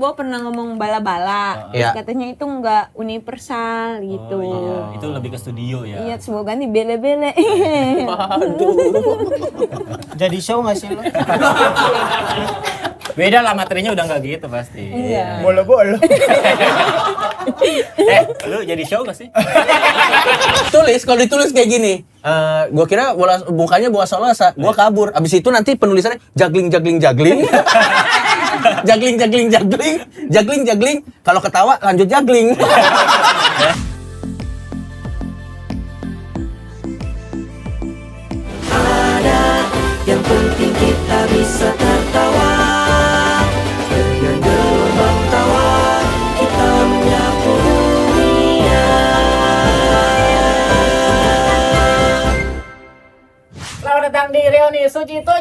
Bo pernah ngomong bala-bala. Terus katanya itu enggak universal gitu. Iya. Itu lebih ke studio ya. Iya, semoga ganti bele-bele. Aduh. Jadi show nggak sih lo? Beda lah materinya udah nggak gitu pasti. Iya. Bolo-bolo. Lu jadi show gak sih? Tulis, kalau ditulis kayak gini, gua kira mukanya bola salsa, gua kabur. Abis itu nanti penulisannya juggling. juggling. Kalau ketawa lanjut juggling. Yang penting kita bisa tertawa dengan gelombang tawa kita menyapu dunia. Selamat datang di Reuni Suci 7.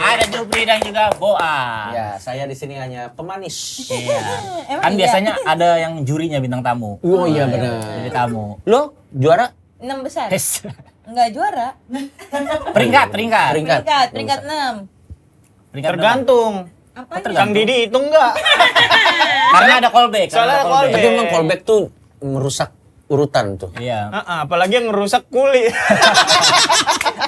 Ada Jupri dan juga Boa. Ya, saya di sini hanya pemanis. Iya. Emang Kan iya? biasanya ada yang jurinya bintang tamu. Oh iya benar. Jadi tamu. Lo juara 6 besar. Hes. Enggak juara. Peringkat. Peringkat 6. Peringkat Tergantung. Apa Kang Didi itu enggak. Karena ada callback. Soalnya ada callback. Tapi memang callback tuh merusak urutan tuh. Iya. Apalagi yang ngerusak kulit.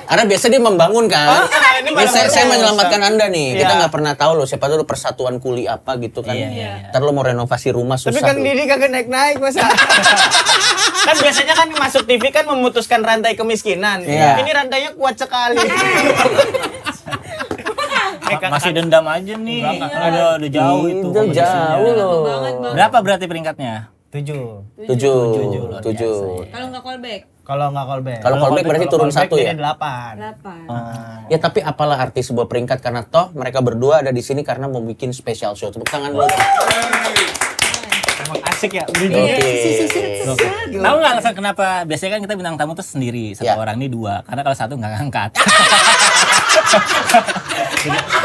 Karena biasa dia membangun kan. Ini Ini saya merusak. menyelamatkan Anda nih. Kita Iya. nggak pernah tahu loh siapa tuh persatuan kuli apa gitu kan. Iya. Ntar lo mau renovasi rumah susah. Tapi Kang tuh. Didi kagak naik-naik masa. Kan biasanya kan masuk TV kan memutuskan rantai kemiskinan. Iya. Ini rantainya kuat sekali. Masih dendam aja nih. Udah jauh itu. Udah jauh loh. Berapa berarti peringkatnya? 7. Tujuh. Kalau enggak callback? Kalau nggak callback. Kalau callback berarti turun satu ya? 8. 8. Ya tapi apalah arti sebuah peringkat karena toh mereka berdua ada di sini karena mau bikin special show. Tepuk tangan dulu. Emang asik ya. Tahu nggak alasan kenapa? Biasanya kan kita bintang tamu tuh sendiri, satu Ya. orang ini 2. Karena kalau satu nggak ngangkat.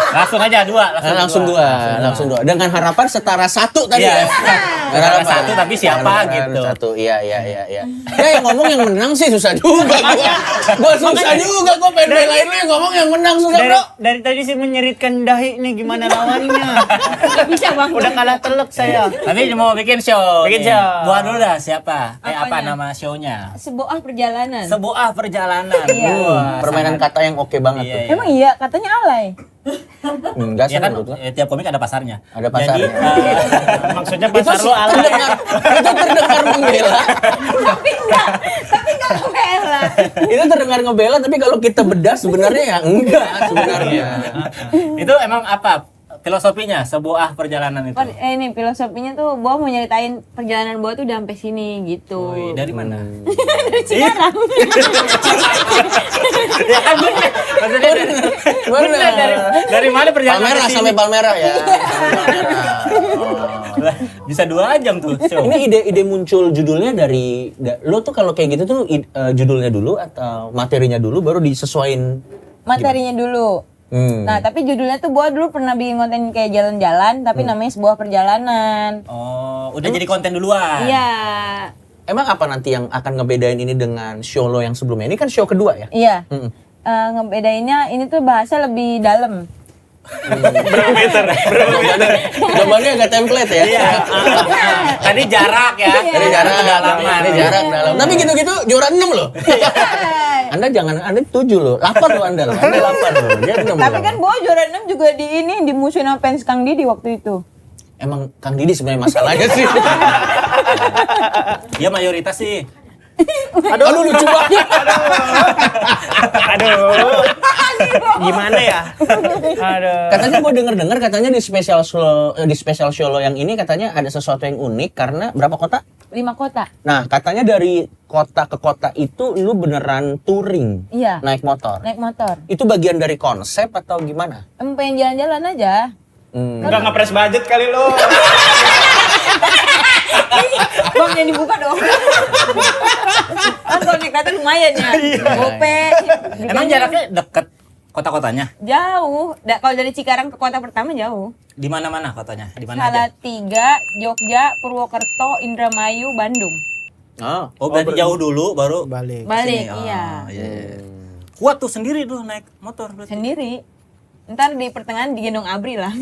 Langsung aja 2. Langsung dua. Dengan harapan setara satu tadi Iya. ya. Setara satu tapi siapa gitu. Satu, iya. Ya yang ngomong yang menang sih susah juga gua. Gua susah juga, gua pengen belain lu yang ngomong yang menang susah bro. Dari tadi sih menyeritkan dahi nih gimana lawannya. Bisa Bang. Udah kalah telek saya. Tapi mau bikin show. Bikin nih. show. Buat dulu dah siapa? Apa Apanya? nama show-nya? Sebuah perjalanan. Sebuah perjalanan. Iya. Wah, Permainan sangat- kata yang oke banget Iya, tuh. iya. Emang iya, katanya alay. Enggak sih Ya kan menurut gua. tiap komik ada pasarnya. Ada pasarnya. Jadi Maksudnya Itu pasar lu alay. terdengar membela. Tapi enggak ngebela. Itu terdengar ngebela tapi kalau kita bedah sebenarnya ya enggak sebenarnya. itu emang apa filosofinya sebuah perjalanan itu? Ini filosofinya tuh Bo mau nyeritain perjalanan Bo tuh udah sampai sini gitu. Wih, dari mana? Dari Cikarang. Ya kan bener. Maksudnya dari mana perjalanan Palmerah ke sini? sampai Palmerah ya. Lah, bisa 2 jam tuh show. Ini ide muncul judulnya dari lo tuh kalau kayak gitu tuh judulnya dulu atau materinya dulu baru disesuaiin. Materinya dulu. Nah, tapi judulnya tuh Bo dulu pernah bikin konten kayak jalan-jalan, tapi namanya sebuah perjalanan. Oh, udah jadi konten duluan. Iya. Emang apa nanti yang akan ngebedain ini dengan show lo yang sebelumnya? Ini kan show kedua ya? Iya. Mm-mm. Ngebedainnya ini tuh bahasa lebih dalam. Berapa meter? Jawabannya agak template ya? Iya. Tadi jarak ya. Ini jarak kedalaman. Ini jarak dalam. Tapi gitu-gitu juara 6 loh. Anda 7 loh. Lapar loh Anda loh. Anda lapar loh. Dia 6 Tapi kan Bo juara 6 juga di ini dimusuhin sama fans Kang Didi waktu itu. Emang Kang Didi sebenarnya masalahnya sih. Ya mayoritas sih. Aduh lucu banget. Aduh. Gimana ya? Aduh. Katanya gue denger katanya di special show lo yang ini katanya ada sesuatu yang unik karena berapa kota? 5 kota. Nah, katanya dari kota ke kota itu lu beneran touring. Iya. Naik motor. Naik motor. Itu bagian dari konsep atau gimana? Emang pengen jalan-jalan aja. Enggak ngepres budget kali lu. Bang yang dibuka dong. Kan kalau naik kereta lumayan ya. Gope. Emang jaraknya deket kota-kotanya? Jauh. Kalau dari Cikarang ke kota pertama jauh. Di mana-mana kotanya? Di mana aja? Salatiga, Jogja, Purwokerto, Indramayu, Bandung. Oh, berarti jauh dulu baru Balik. Balik, kesini. iya. Oh, iya. Kuat tuh sendiri tuh naik motor berarti. Sendiri. Ntar di pertengahan digendong Abri lah.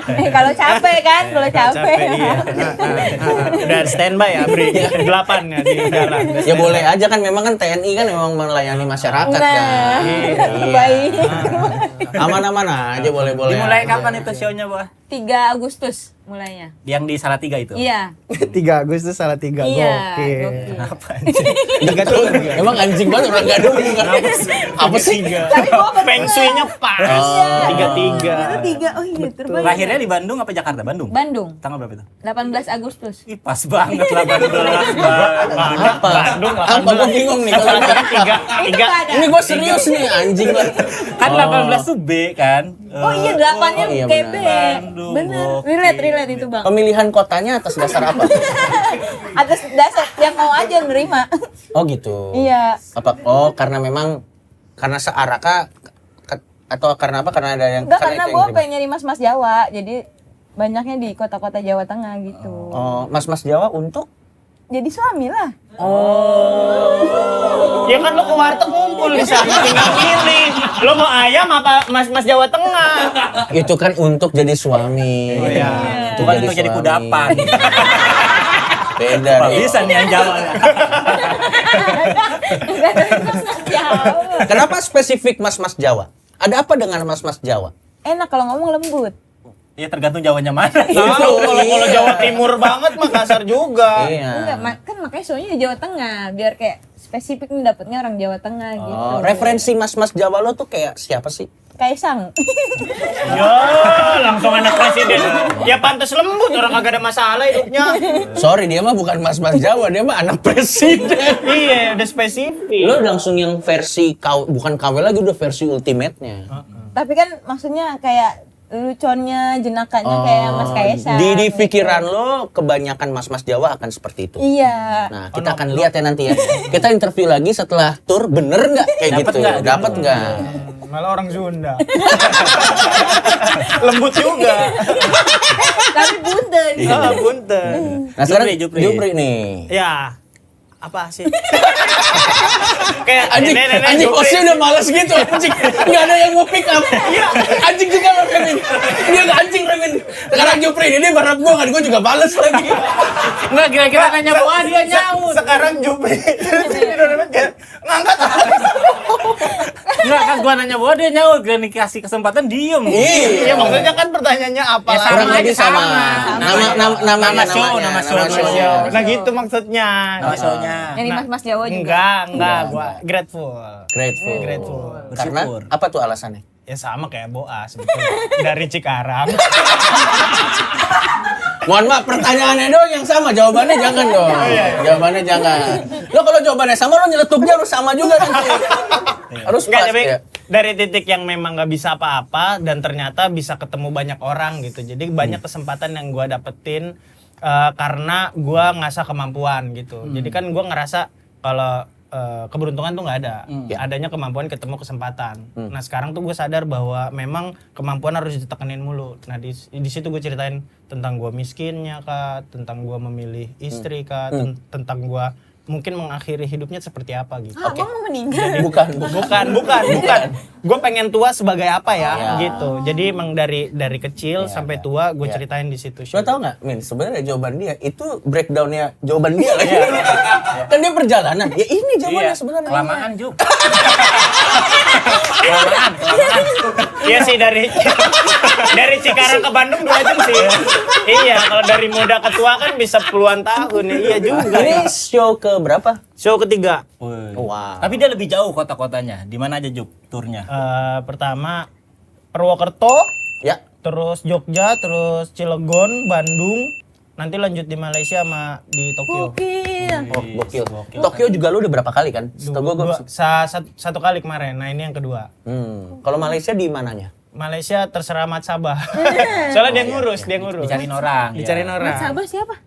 Kalau capek kan, kalau capek. Iya. Udah standby ya, Bri. 8 ya di jalan. Ya boleh aja kan, memang kan TNI kan memang melayani masyarakat Nah, kan. baik. Aman-aman aja, boleh-boleh. Dimulai aja. kapan itu show-nya, Bu? 3 Agustus mulainya. Yang di Salatiga itu? Iya. 3 Agustus salah 3. Iya. Gokil. Gokil. Kenapa anjing? Emang anjing banget orang Gadung. Apa sih? Tapi gua Feng shui-nya pas. Oh. 33. 3. Oh iya, terbaik. Lahirnya di Bandung apa Jakarta? Bandung? Bandung. Tanggal berapa itu? 18 Agustus. Ih, pas banget 18. Apa? Bandung, Apa gue bingung nih kalau Itu nggak ada. ini gue serius nih anjing lah. Kan 18 tuh B kan? Oh iya, 8-nya Oh, iya, kayak B. Bandung, Bener. gokil. Relate itu, Bang. Pemilihan kotanya atas dasar apa? Atas dasar yang mau aja nerima. Oh gitu. Iya. Apa? Oh karena memang karena searaka atau karena apa? Karena ada yang Enggak, karena itu yang gue nerima. pengen nyari mas-mas Jawa. Jadi banyaknya di kota-kota Jawa Tengah gitu. Oh, mas-mas Jawa untuk Jadi suami lah. Ya kan lo ke warteg ngumpul di sana, tinggal pilih. Lo mau ayam apa mas Jawa Tengah? itu kan untuk jadi suami. Oh, iya. Bukan untuk jadi suami. kudapan. Beda Wah, deh. bisa nih yang Jawa. Enggak ada mas-mas Jawa. Kenapa spesifik mas-mas Jawa? Ada apa dengan mas-mas Jawa? Enak kalau ngomong lembut. Ya tergantung Jawanya mana. Kalau Jawa Timur banget mah kasar juga. Iya. Enggak, kan makanya soalnya di Jawa Tengah. Biar kayak spesifik nih dapetnya orang Jawa Tengah gitu. Oh, referensi mas-mas Jawa lo tuh kayak siapa sih? Kaisang. Ya, langsung anak presiden. Ya pantas lembut, orang kagak ada masalah hidupnya. Sorry, dia mah bukan mas-mas Jawa, dia mah anak presiden. Iya, udah spesifik. Lo langsung yang versi bukan KW lagi, udah versi ultimate-nya. Tapi kan maksudnya kayak luconnya, jenakanya kayak Mas Kaisang. Di pikiran lo kebanyakan mas-mas Jawa akan seperti itu. Iya. Nah, kita akan lihat ya nanti ya. Kita interview lagi setelah tour, bener nggak kayak Dapet gitu? nggak? Dapat nggak? Malah orang Sunda. Lembut juga. Tapi punten. Ah, punten. Nah, sekarang Jupri. Jupri nih. Ya, apa sih? Kayak Anjing, anjing hostnya udah malas gitu, anjing. Nggak ada yang mau pick up. Anjing juga lo Kevin. Dia nggak anjing Kevin. Sekarang Jupri ini dia berharap gue kan, gue juga males lagi. Enggak kira-kira nanya gua dia nyaut. Sekarang Jupri terus ini udah kayak ngangkat. Enggak kan gua nanya gua dia nyaut, gak dikasih kesempatan diem. Iya, maksudnya kan pertanyaannya apa Ya, lah. sama Kurang lebih aja, sama. Nama show. Nah gitu maksudnya. Nama show-nya. Jadi Mas-mas Jawa juga. Enggak, gua grateful. Grateful. Grateful. Karena Bersyukur. apa tuh alasannya? Ya sama kayak Boa sebetulnya. Dari Cikarang. Mohon maaf, pertanyaannya doang yang sama, jawabannya jangan dong. Jawabannya jangan. Lo kalau jawabannya sama, lo nyeletuknya harus sama juga nanti. Harus Enggak, pas tapi ya. dari titik yang memang nggak bisa apa-apa dan ternyata bisa ketemu banyak orang gitu. Jadi banyak kesempatan yang gua dapetin karena gua ngasah kemampuan gitu. Jadi kan gua ngerasa kalau keberuntungan tuh nggak ada. Adanya kemampuan ketemu kesempatan. Nah sekarang tuh gue sadar bahwa memang kemampuan harus ditekenin mulu. Nah di situ gue ceritain tentang gue miskinnya kah, tentang gue memilih istri kah, tentang gue mungkin mengakhiri hidupnya seperti apa gitu. Ah, Abang mau meninggal. Bukan. Bukan. Gue pengen tua sebagai apa ya, gitu. Jadi emang dari kecil sampai tua gue ceritain di situ. Lo tau nggak, Min? Sebenarnya jawaban dia itu breakdownnya jawaban dia lagi. Kan dia perjalanan. Ya ini jawabannya sebenarnya. Kelamaan Juk. Iya sih dari Cikarang ke Bandung 2 jam sih. Iya, kalau dari muda ke tua kan bisa puluhan tahun ya. Iya juga. Ini show ke berapa? Show ketiga. Wow. Tapi dia lebih jauh kota-kotanya. Di mana aja Juk turnya? Pertama Purwokerto, Ya. terus Jogja, terus Cilegon, Bandung, nanti lanjut di Malaysia sama di Tokyo. Gokil. Oh, gokil. Tokyo juga lu udah berapa kali kan? Setahu gua. Satu kali kemarin. Nah ini yang kedua. Kalau Malaysia di mananya? Malaysia terserah Mat Sabah. Soalnya dia ngurus. Dicariin orang. Dicariin orang. Sabah siapa?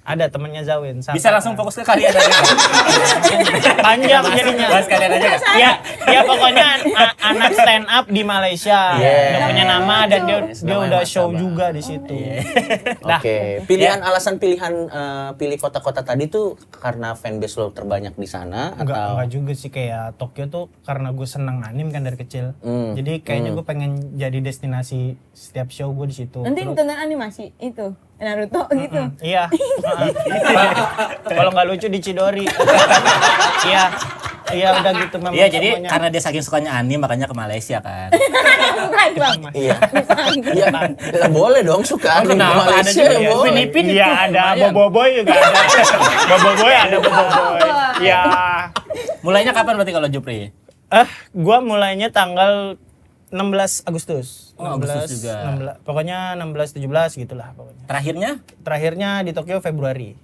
Ada temennya Zawin. Sama. Bisa langsung fokus ke kalian aja. Panjang jadinya. Bahas kalian aja. Ya pokoknya anak stand up di Malaysia. Udah punya nama dan dia udah show juga di situ. Dah. Oke, alasan pilihan pilih kota-kota tadi tuh karena fanbase lo terbanyak di sana atau Enggak juga sih, kayak Tokyo tuh karena gue seneng anime kan dari kecil. Jadi kayaknya gue pengen jadi destinasi setiap show gue di situ. Nanti tonton animasi itu Naruto gitu. Iya. Kalau nggak lucu di Chidori. Iya. Iya udah gitu memang. Iya, jadi semuanya. karena dia saking sukanya anime makanya ke Malaysia kan. Bukan bang. iya. Iya, lah boleh dong suka anime kenapa? Ada Malaysia juga ya, ya. boleh. Filipin itu. Iya ada Boboiboy juga ada. Boboiboy ada Boboiboy. Iya. Mulainya kapan berarti kalau Jupri? Gua mulainya tanggal 16 Agustus. Oh, Agustus juga. 16, pokoknya 16 17 gitulah pokoknya. Terakhirnya di Tokyo Februari.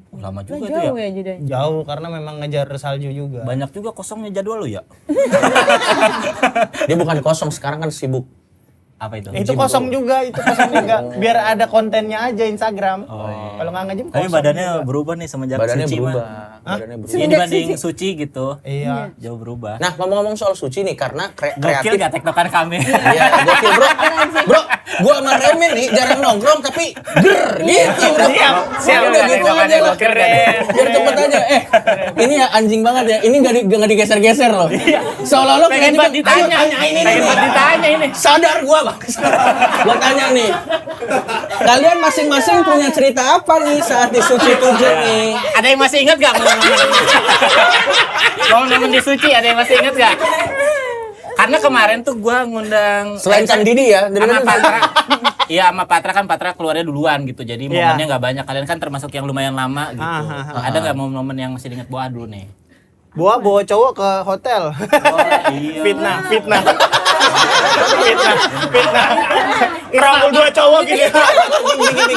Lama juga itu Jauh ya. ya jadinya. Jauh karena memang ngejar salju juga. Banyak juga kosongnya jadwal lo ya. Dia bukan kosong sekarang kan sibuk. Apa itu? Itu kosong juga. Biar ada kontennya aja Instagram. Kalau nggak nge-gym Tapi kosong badannya juga. berubah nih semenjak Badannya suci berubah. mah. Badannya berubah. Iya, dibanding suci gitu. Iya. Jauh berubah. Nah, ngomong-ngomong soal suci nih karena Gokil kreatif. gak tektokan kami? Iya, gokil bro. Bro, gua sama Remen nih jarang nongkrong tapi ger gitu bro. Siap. Udah gitu aja lah. Keren. Biar cepet aja. Ini ya anjing banget ya. Ini nggak digeser-geser loh. Seolah-olah Pengen kayak banget ditanya. tanyain ini. Pengen banget ditanya ini. Sadar gua bang. Gua tanya nih. Kalian masing-masing punya cerita apa nih saat di Suci 7 nih? Ada yang masih ingat gak momen di Suci? Ada yang masih ingat gak? Karena kemarin tuh gua ngundang Selain Kang Didi ya. sama Patra. Iya, sama Patra kan Patra keluarnya duluan gitu. Jadi momennya nggak banyak. Kalian kan termasuk yang lumayan lama gitu. Ada nggak momen-momen yang masih diingat Boa dulu nih? Bawa cowok ke hotel. Iya. Fitnah. Ngerangkul dua cowok gini.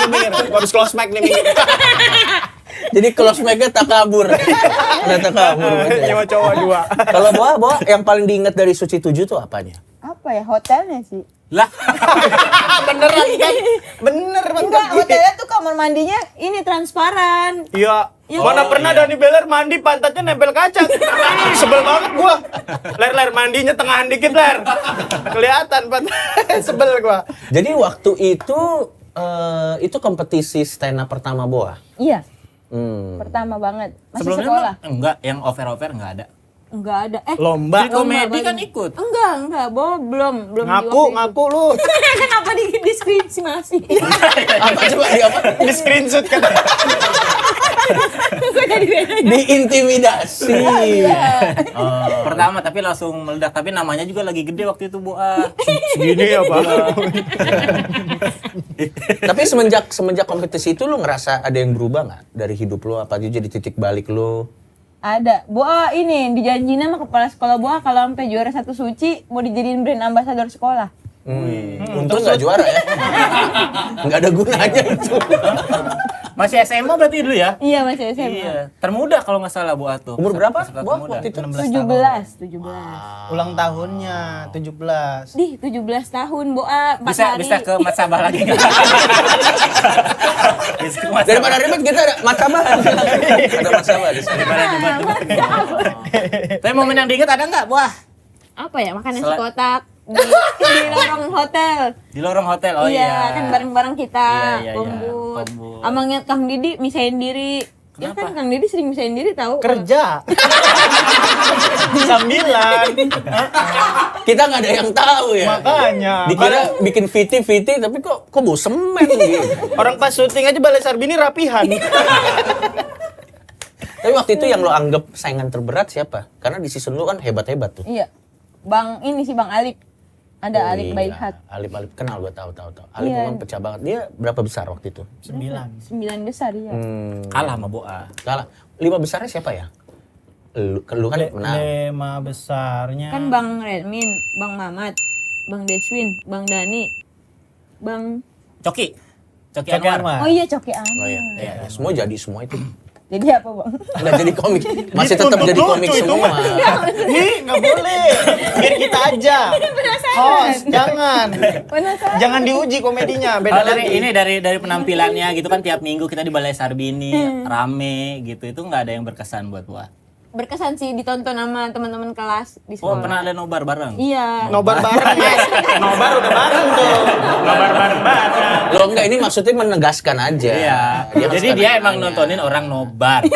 Minggir. Gua habis close mic nih. Jadi close mic-nya tak kabur. Udah tak kabur. Nyewa cowok dua. Kalau Boa yang paling diingat dari Suci 7 tuh apanya? Apa ya hotelnya sih? Lah, Beneran kan? Bener Enggak, hotelnya tuh kamar mandinya ini transparan. Iya. Mana pernah Dani Beler mandi pantatnya nempel kaca. Sebel banget gua. Ler mandinya tengahan dikit, Ler. Kelihatan pantat. Sebel gua. Jadi waktu itu kompetisi stand up pertama Boa. Iya, pertama banget. Masih sebelumnya sekolah. mah enggak, yang over enggak ada. Enggak ada. Lomba. Street comedy kan ikut. Enggak, belum Ngaku lu. Kenapa di screen sih masih? Apa coba di apa? Di screenshot kan. Diintimidasi. Pertama tapi langsung meledak. Tapi namanya juga lagi gede waktu itu, Boa. Segini ya, Pak. Tapi semenjak kompetisi itu lu ngerasa ada yang berubah nggak dari hidup lu? Apa aja jadi titik balik lu? Ada. Boa ini dijanjiin sama kepala sekolah Boa kalau sampai juara 1 Suci mau dijadiin brand ambassador sekolah. Untung nggak juara ya. Nggak ada gunanya itu. Masih SMA berarti dulu ya? Iya, masih SMA. Iya. Termuda kalau nggak salah Boa tuh. Umur berapa? Peserta Boa termuda. waktu itu? 17. Ulang tahunnya 17. Dih, 17 tahun Boa 4 Bisa hari. ke Mat Sabah lagi nggak? Bisa ke Mat Sabah. Daripada ribet kita ada macamah. Ada macamah di sana. Tapi momen yang diingat ada nggak, Boa? Apa ya? Makan nasi kotak di lorong hotel. Di lorong hotel, oh iya, kan bareng-bareng kita Iya. kumpul. Kumpul. Sama ngeliat Kang Didi misahin diri. Ya Kenapa? kan Kang Didi sering misahin diri tahu. Kerja. Sambilan. Kita nggak ada yang tahu ya. Makanya. Dikira bikin VT tapi kok bau semen gitu. Orang pas syuting aja Balai Sarbini rapihan. Tapi waktu itu yang lo anggap saingan terberat siapa? Karena di season lu kan hebat-hebat tuh. Iya. Bang Alip. Ada Oh Alip iya. Baihat. Alip kenal gue tahu. Alip Iya. memang pecah banget. Dia berapa besar waktu itu? 9 besar ya. Kalah sama Boa. Kalah. 5 besarnya siapa ya? Lu kan menang. 5 besarnya. Kan Bang Redmin, Bang Mamat, Bang Deswin, Bang Dani, Bang Coki Coki Anwar. Oh iya Coki An. Oh iya. Ya, semua jadi semua itu. Jadi apa, Bang? Udah jadi komik. Masih tetap Dituntut jadi komik lucu itu semua. mah. Nih, nggak boleh. Biar kita aja. Host, jangan. Penasaran. Jangan diuji komedinya. Oh, Beda lagi. dari penampilannya gitu kan tiap minggu kita di Balai Sarbini rame gitu, itu nggak ada yang berkesan buat Boa. Berkesan sih ditonton sama teman-teman kelas di Oh, sekolah. pernah ada nobar bareng? Iya. Nobar bareng, Mas. Nobar udah bareng tuh. ini maksudnya menegaskan aja. Iya. Jadi dia emang nontonin orang nobar.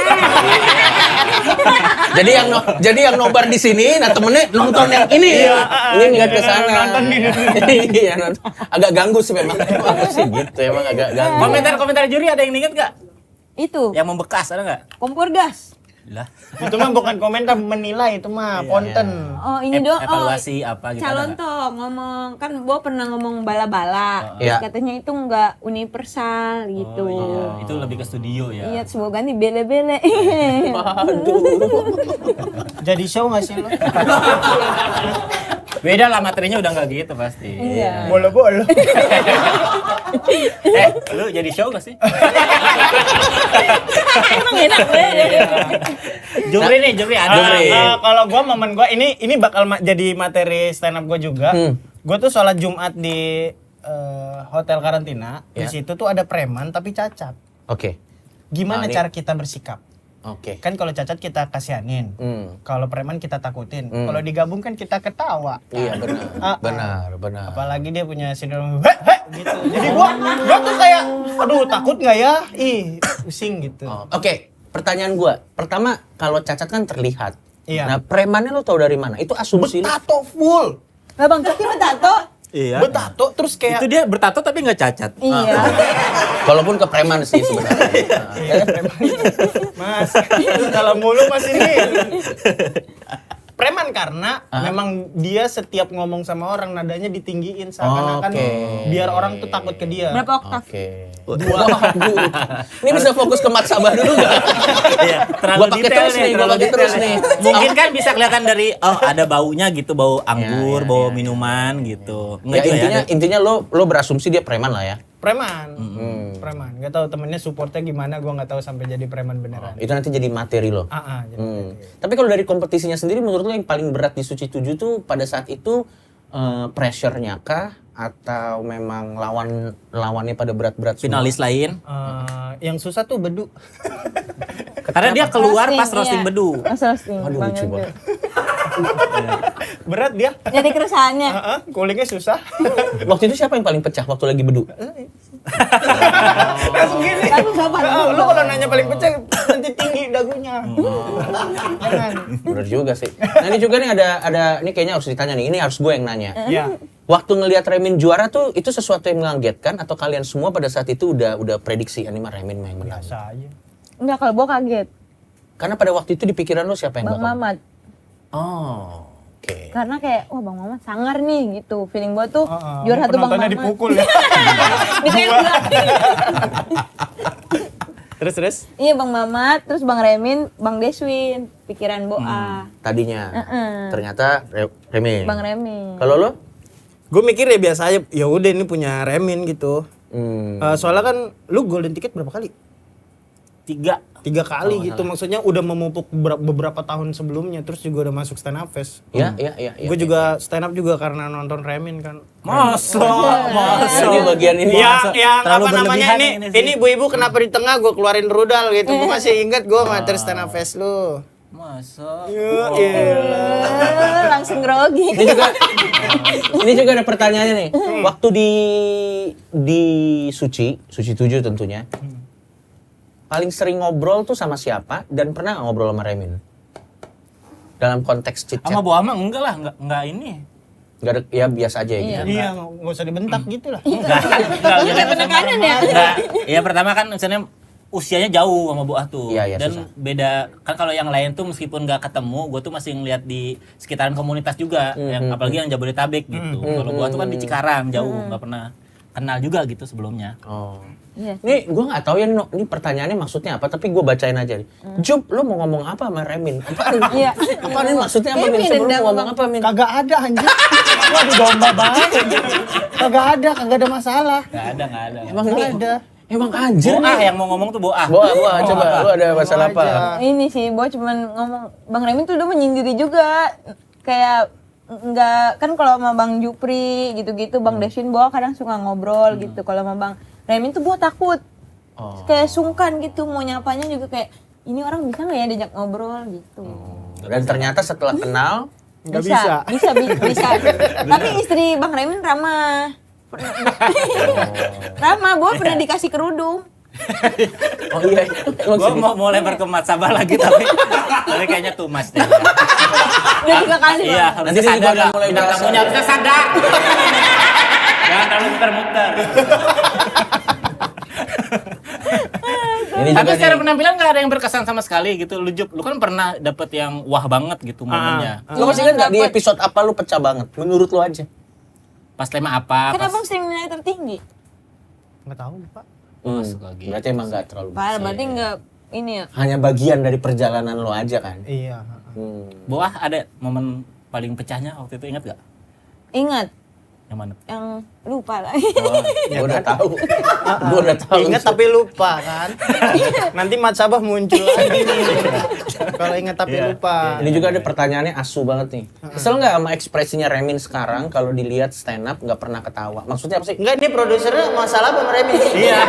Jadi yang nobar di sini, nah temennya nonton yang ini. Ini ngeliat ke sana. Nonton di Iya, nonton. Agak ganggu sih memang. Emang sih gitu, emang agak ganggu. Komentar juri ada yang inget gak? Itu Yang membekas ada nggak? kompor gas. Lah. Itu mah bukan komentar, menilai itu mah konten. Oh ini dong. Evaluasi apa gitu. Calon ada nggak? toh ngomong kan Bo pernah ngomong bala-bala. Iya. Katanya itu nggak universal gitu. Oh, iya. Itu lebih ke studio ya. Iya, semoga ganti bele-bele. Jadi show nggak sih lo? Beda lah materinya udah nggak gitu pasti. Iya. Bolo-bolo. Lu jadi show gak sih? Emang enak Juri nih, juri ada. Juri. Kalau gua momen gua ini bakal jadi materi stand up gua juga. Gua tuh sholat Jumat di hotel karantina. Di Ya. situ tuh ada preman tapi cacat. Oke. Gimana Nah, ini- cara kita bersikap? Oke. Kan kalau cacat kita kasihanin. Kalau preman kita takutin. Kalau digabung kan kita ketawa. Iya benar. Benar. Apalagi dia punya sindrom gitu. Jadi gua tuh kayak aduh takut nggak ya? Ih, pusing gitu. Oh, Oke, pertanyaan gua. Pertama, kalau cacat kan terlihat. Iya. Nah, premannya lo tau dari mana? Itu asumsi lo. Bertato full. Lah Bang Coki bertato? Iya. Bertato terus kayak Itu dia bertato tapi nggak cacat. Iya. Walaupun ke preman sih sebenarnya. Mas, kalau mulu Mas ini. Preman karena memang dia setiap ngomong sama orang nadanya ditinggiin seakan-akan Oke. biar orang tuh takut ke dia. Berapa oktav? Oke. Waduh. Ini bisa fokus ke Mat Sabah dulu nggak? Iya, terlalu Gua pakai detail terus nih, gua terlalu pakai terus detail nih. Mungkin kan bisa kelihatan dari ada baunya gitu, bau anggur, Iya, bau minuman gitu. Ya, intinya lo berasumsi dia preman lah ya. Preman. Preman. Gak tahu temennya supportnya gimana, gua nggak tahu sampai jadi preman beneran. Itu nanti jadi materi lo. Jadi Tapi kalau dari kompetisinya sendiri menurut lo yang paling berat di Suci 7 tuh pada saat itu pressure-nya kah atau memang lawannya pada berat-berat semua? Finalis lain. yang susah tuh bedu. Karena dia keluar Roasting, pas roasting iya. bedu. Pas roasting. Aduh, Bang lucu Yoga. banget. Berat dia. Jadi keresahannya. Kulingnya susah. Waktu itu siapa yang paling pecah waktu lagi bedu? Langsung gini. Tapi siapa? Lu kalau nanya paling pecah nanti tinggi dagunya. Jangan. Bener juga sih. Nah ini juga nih ada ini kayaknya harus ditanya nih. Ini harus gue yang nanya. Ya. Waktu ngelihat Remin juara tuh itu sesuatu yang mengagetkan atau kalian semua pada saat itu udah prediksi ini mah Remin mah yang menang? Biasa aja. Enggak, kalau Bo kaget. Karena pada waktu itu di pikiran lo siapa yang Bang bakal? Mamat. Oh, oke. Karena kayak, wah Bang Mamat sangar nih gitu. Feeling Bo tuh juara satu Bang Penontonnya Mamat. dipukul ya. Ditembak. Terus. Iya Bang Mamat, terus Bang Remin, Bang Deswin. Pikiran Boa. Tadinya. Ternyata Remin. Bang Remin. Kalau lo? Gue mikir ya biasa aja. Ya udah ini punya Remin gitu. Soalnya kan lu golden ticket berapa kali? 3 kali gitu. Maksudnya udah memupuk beberapa tahun sebelumnya, terus juga udah masuk stand up fest. Iya. Gue juga stand up juga karena nonton Remin kan. Masa. Ini bagian ini. Ya, yang Terlalu apa namanya berlebihan ini? ini sih. Ini ibu-ibu kenapa di tengah gue keluarin rudal gitu. Gue masih ingat gue materi stand up fest lu. Masa. Langsung grogi. Ini juga ada pertanyaannya nih. Waktu di Suci 7 tentunya. Paling sering ngobrol tuh sama siapa dan pernah nggak ngobrol sama Remin? Dalam konteks chit chat. Sama Boa mah enggak lah, enggak ini. Enggak ada, ya biasa aja gitu. Iya, nggak usah dibentak gitu lah. Enggak. Kayak penekanan ya. Enggak. Ya pertama kan misalnya usianya jauh sama Boah tuh. Iya, Dan susah. beda kan kalau yang lain tuh meskipun nggak ketemu, gue tuh masih ngeliat di sekitaran komunitas juga, yang apalagi yang Jabodetabek gitu. Kalau Boah tuh kan di Cikarang jauh, nggak pernah kenal juga gitu sebelumnya. Oh. Iya. Nih gue nggak tahu ya ini pertanyaannya maksudnya apa, tapi gue bacain aja nih. Job, lo mau ngomong apa sama Remin? Apaan? Iya. Apaan ini maksudnya apa Min? Ini Sebelum dendam, mau ngomong apa Min? Kagak ada anjir. Waduh domba banget anjir. Kagak ada masalah. Nggak ada. Emang Nggak ini ada. emang anjir Boah nih. yang mau ngomong tuh Boah. Boah, coba lo ada masalah apa? Ini sih Bo cuman ngomong Bang Remin tuh udah menyinggiri juga. Kayak enggak kan kalau sama Bang Jupri gitu-gitu Bang Deswin Bo kadang suka ngobrol gitu. Kalau sama Bang Remin tuh Bo takut. Kayak sungkan gitu mau nyapanya juga kayak ini orang bisa nggak ya diajak ngobrol gitu. Dan ternyata setelah kenal Nggak bisa. Tapi istri Bang Remin ramah. Rama, Boa pernah dikasih kerudung. Oh iya. Emang Gue sedih. mau lempar ke Mat Sabah lagi tapi kayaknya too much deh. Udah 3 kali. Iya, Bang. Nanti dia juga akan mulai bintang berasa. tamunya harusnya sadar. Jangan terlalu muter-muter. Ini Tapi juga secara nih. penampilan nggak ada yang berkesan sama sekali gitu. Lu kan pernah dapet yang wah banget gitu momennya. Lu masih ingat nggak di Dapet. episode apa lu pecah banget? Menurut lu aja. Pas tema apa? Kan Pas abang sering nilai tertinggi. Nggak tahu Pak. Berarti emang nggak terlalu. Parah, berarti nggak ini ya. Hanya bagian dari perjalanan lo aja kan. Iya. Boah ada momen paling pecahnya waktu itu, ingat gak? Ingat Yang mana? yang lupa lah. Gua udah tahu. Gua udah tahu. Ingat tapi lupa kan. Nanti Mat Sabah muncul lagi nih. Kalau ingat tapi lupa. Ini juga ada pertanyaannya asu banget nih. Kesel nggak sama ekspresinya Remin sekarang kalau dilihat stand up nggak pernah ketawa? Maksudnya apa sih? Enggak, ini produsernya masalah Bang Remi. Iya.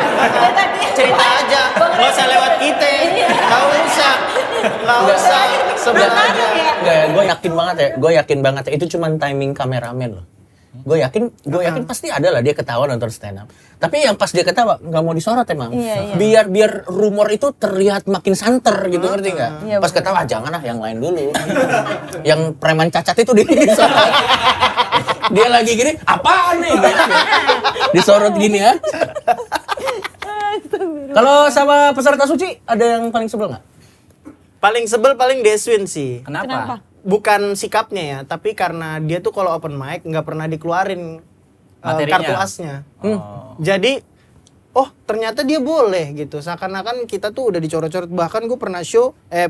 Cerita aja. Nggak usah lewat kita. Nggak usah. Nggak usah. Sebut aja. Enggak ya, gue yakin banget ya, itu cuman timing kameramen loh. Gue yakin pasti ada lah dia ketawa nonton stand up. Tapi yang pas dia ketawa nggak mau disorot emang. Iya, iya. Biar rumor itu terlihat makin santer gitu, ngerti nggak? Iya, Pas bener. ketawa jangan lah yang lain dulu. Yang preman cacat itu disorot. Dia lagi gini, apaan nih? Gitu. Disorot gini ya. Kalau sama peserta suci ada yang paling sebel nggak? Paling sebel paling Deswin sih. Kenapa? Bukan sikapnya ya, tapi karena dia tuh kalau open mic nggak pernah dikeluarin Materinya. kartu asnya. Oh. Jadi, oh ternyata dia boleh gitu. Seakan-akan kita tuh udah dicoret-coret. Bahkan gue pernah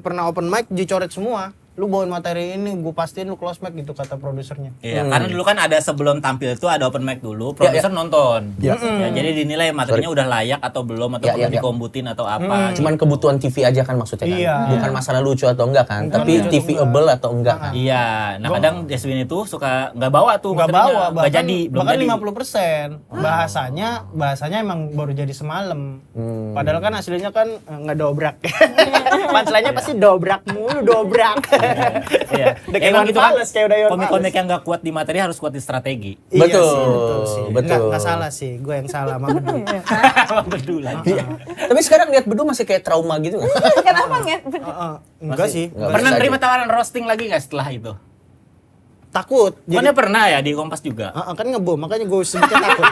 pernah open mic dicoret semua. Lu bawain materi ini, gue pastiin lu close mic gitu kata produsernya. Iya, karena dulu kan ada sebelum tampil itu ada open mic dulu, produser nonton. Ya, jadi dinilai materinya udah layak atau belum atau perlu dikombutin atau apa. Cuman kebutuhan TV aja kan maksudnya kan? Iya. Bukan masalah lucu atau enggak kan? Tapi TV-able atau enggak kan? Iya, nah kadang Deswin itu suka nggak bawa tuh Nggak materinya. bawa, nggak jadi, belum bahkan jadi. 50%. Bahasanya emang baru jadi semalam. Padahal kan aslinya kan nggak dobrak. Punchline-nya pasti dobrak mulu, dobrak. Iya. Udah kayak Emang Iwan gitu kan, Fals, kayak udah Iwan komik-komik Fals. yang nggak kuat di materi harus kuat di strategi. Iya Betul, sih, betul sih. betul. Nggak salah sih, gue yang salah sama Bedu. Betul lagi. Tapi sekarang lihat Bedu masih kayak trauma gitu nggak? Kenapa nggak? Enggak sih. Nggak Pernah bisa nerima aja. tawaran roasting lagi nggak setelah itu? Takut. Bukannya pernah ya di Kompas juga? Kan ngebom, makanya gue sebutnya takut.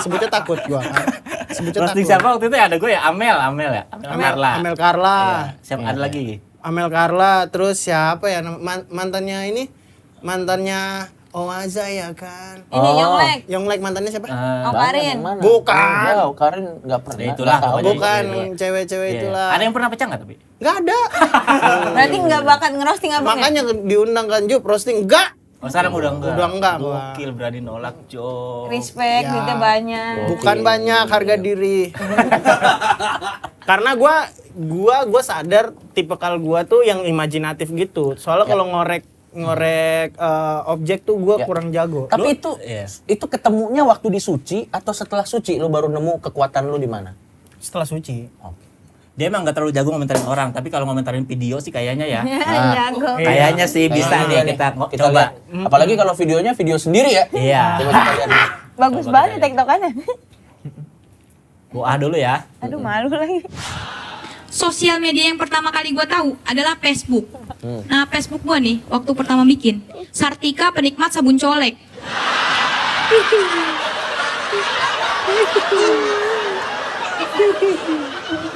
Sebutnya takut gue kan. Sebutnya Roasting takut. siapa waktu itu ya? Ada gue ya, Amel ya. Carla. Amel Carla. Iya. Siapa ada lagi? Amel Carla, terus siapa ya mantannya ini? Mantannya Oaza ya kan. Ini Yonglek. Yonglek mantannya siapa? Oh, Karin. Mana? Bukan. Jauh, Karin nggak pernah. Ya itulah, Nggak tahu. pokoknya. Bukan Iya. cewek-cewek Iya. itulah. Ada yang pernah pecah nggak tapi? Nggak ada. Berarti nggak bakat ngerosting abang ya? Makanya diundang kan Jup roasting enggak. Oh sekarang udah enggak? Udah enggak, gua. Gokil, berani nolak, Jo. Respect, Ya. duitnya banyak. Bukan banyak harga diri. Karena gua sadar tipikal gua tuh yang imajinatif gitu. Soalnya kalau ngorek objek tuh gua Ya. kurang jago. Tapi Iya. itu ketemunya waktu di suci atau setelah suci lu baru nemu kekuatan lu di mana? Setelah suci. Dia emang nggak terlalu jago ngomentarin orang, tapi kalau ngomentarin video sih kayaknya ya. Jago. Kayaknya sih bisa Kayaknya nih kita kita coba. lihat. Apalagi kalau videonya video sendiri ya. Iya. Coba kita lihat. Bagus Coba banget kita tektokannya. Wah dulu ya. Aduh malu lagi. Sosial media yang pertama kali gue tahu adalah Facebook. Nah, Facebook gue nih, waktu pertama bikin, Sartika penikmat sabun colek.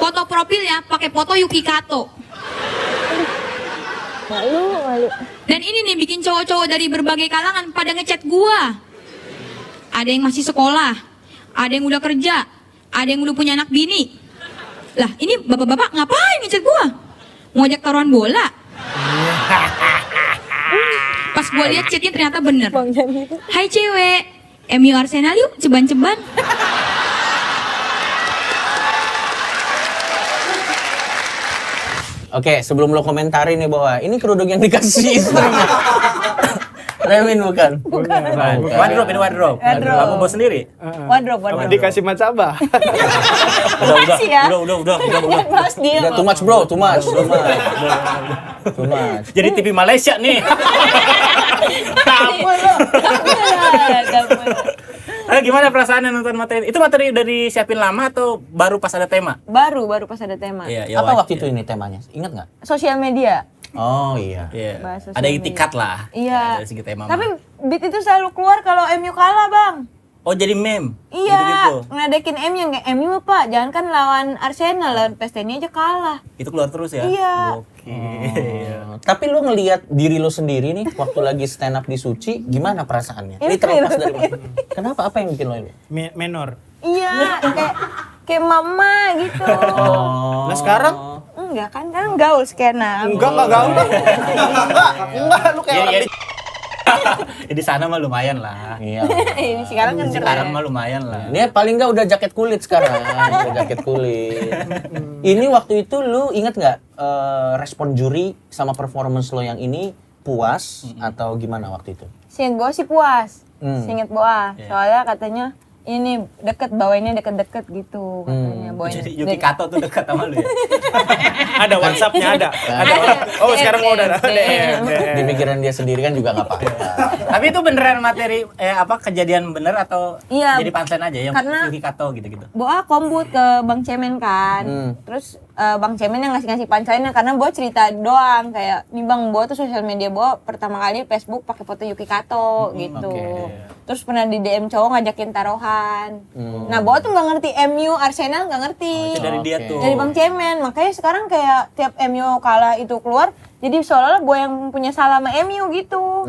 Foto profilnya pakai foto Yuki Kato. Malu. Dan ini nih bikin cowok-cowok dari berbagai kalangan pada ngechat gua. Ada yang masih sekolah, ada yang udah kerja, ada yang udah punya anak bini. Lah, ini bapak-bapak ngapain ngechat gua? Mau ajak taruhan bola? Pas gua lihat chatnya ternyata bener. Hai cewek, MU Arsenal yuk, ceban-ceban. Oke, sebelum lo komentarin nih bahwa ini kerudung yang dikasih istrinya. Remin bukan? Bukan. Wardrobe ini wardrobe. Wardrobe. Kamu bawa sendiri? Wardrobe. Dikasih Mat Sabah. Makasih ya. Udah. Bahas dia. Udah too much bro, too much. Too much. Jadi TV Malaysia nih. Gak boleh. Gimana perasaannya nonton materi? Itu materi udah disiapin lama atau baru pas ada tema? Baru pas ada tema. Iya, Apa wajar. waktu itu ini temanya? Ingat nggak? Sosial media. Oh iya. Iya. Bahas sosial Ada media. itikat lah. Iya. Dari segi tema. Tapi mah. beat itu selalu keluar kalau MU kalah, Bang. Oh jadi meme. Iya, Gitu-gitu. ngedekin MU kayak MU Pak, jangan kan lawan Arsenal, lawan PSTN aja kalah. Itu keluar terus ya? Iya. Oke. Tapi lu ngelihat diri lu sendiri nih waktu lagi stand up di Suci, gimana perasaannya? Ini Ilfil. terlepas dari mana? Kenapa? Apa yang bikin lo ini? Menor. Iya, kayak mama gitu. Oh. Nah sekarang Enggak kan gaul skena. enggak gaul. Enggak, lu kayak orang Di sana mah lumayan lah. Iya. Ini sekarang kan Sekarang keren. mah lumayan lah. Ini paling nggak udah jaket kulit sekarang, udah jaket kulit. Ini waktu itu lu inget nggak respon juri sama performance lo yang ini puas atau gimana waktu itu? Seinget Boa sih puas. Hmm. Seinget Boa. Iya. Soalnya katanya ini deket, bawainnya deket-deket gitu katanya. Bawain Jadi Yuki Kato tuh dekat sama lu ya? ada WhatsApp-nya ada. Oh, sekarang mau udah ada. Di pikiran dia sendiri kan juga nggak apa-apa. Tapi itu beneran materi kejadian bener atau Iya. jadi punchline aja yang Karena- Yuki Kato gitu-gitu? Boa kombut ke Bang Cemen kan. Terus Bang Cemen yang ngasih punchline-nya karena Boa cerita doang kayak nih Bang, Boa tuh sosial media Boa pertama kali Facebook pakai foto Yuki Kato gitu. Oke. Terus pernah di DM cowok ngajakin taruhan. Nah, Boa tuh nggak ngerti MU Arsenal nggak ngerti. Itu dari dia tuh. Dari Bang Cemen. Makanya sekarang kayak tiap MU kalah itu keluar jadi seolah-olah Boa yang punya salah sama MU gitu.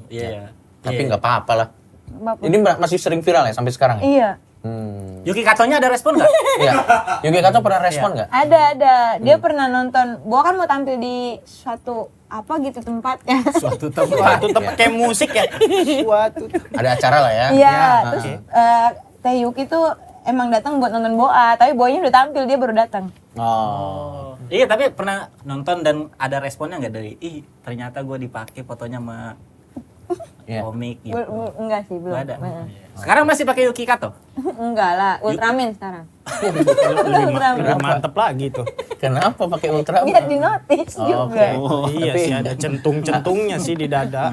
Iya. Tapi Iya. nggak apa-apa lah. Bapak. Ini masih sering viral ya sampai sekarang ya? Iya. Yuki Katonya ada respon nggak? Iya. Yogi Kato pernah respon nggak? Ada. Dia pernah nonton. Boa kan mau tampil di suatu apa gitu tempat ya. Suatu tempat. Tuh tempat kayak musik ya. Suatu. Ada acara lah ya? Iya, terus Teh Yuki tuh emang datang buat nonton Boa, tapi Boanya udah tampil, dia baru datang. Oh. Iya, tapi pernah nonton dan ada responnya nggak dari ternyata gue dipakai fotonya sama Iya. komik gitu. Enggak sih, belum. Nggak ada. Sekarang masih pakai Yuki Kato? Enggak lah, Ultraman sekarang. Lebih mantep lagi tuh. Kenapa pakai Ultraman? Biar di notice juga. Iya Tapi- sih ada centung-centungnya sih di dada.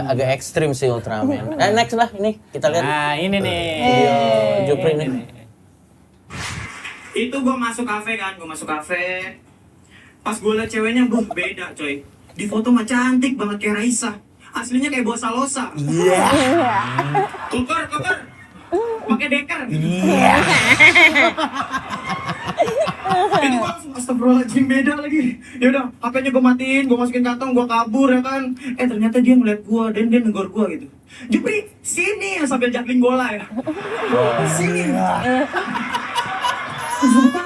Agak ekstrim sih Ultraman. Next lah ini kita lihat Nah, ini nih. video Jupri nih. Itu gue masuk kafe kan, pas gue liat ceweknya, beda coy. Di foto mah cantik banget kayak Raisa, aslinya kayak Boa Salosa. Koker, pakai deker. Itu gue langsung astagfirullahaladzim, beda lagi. Ya udah, HP-nya gue matiin, gue masukin kantong, gue kabur ya kan. Ternyata dia ngeliat gue dan dia negor gue gitu. Jupri, sini ya, sambil juggling bola ya. Sini.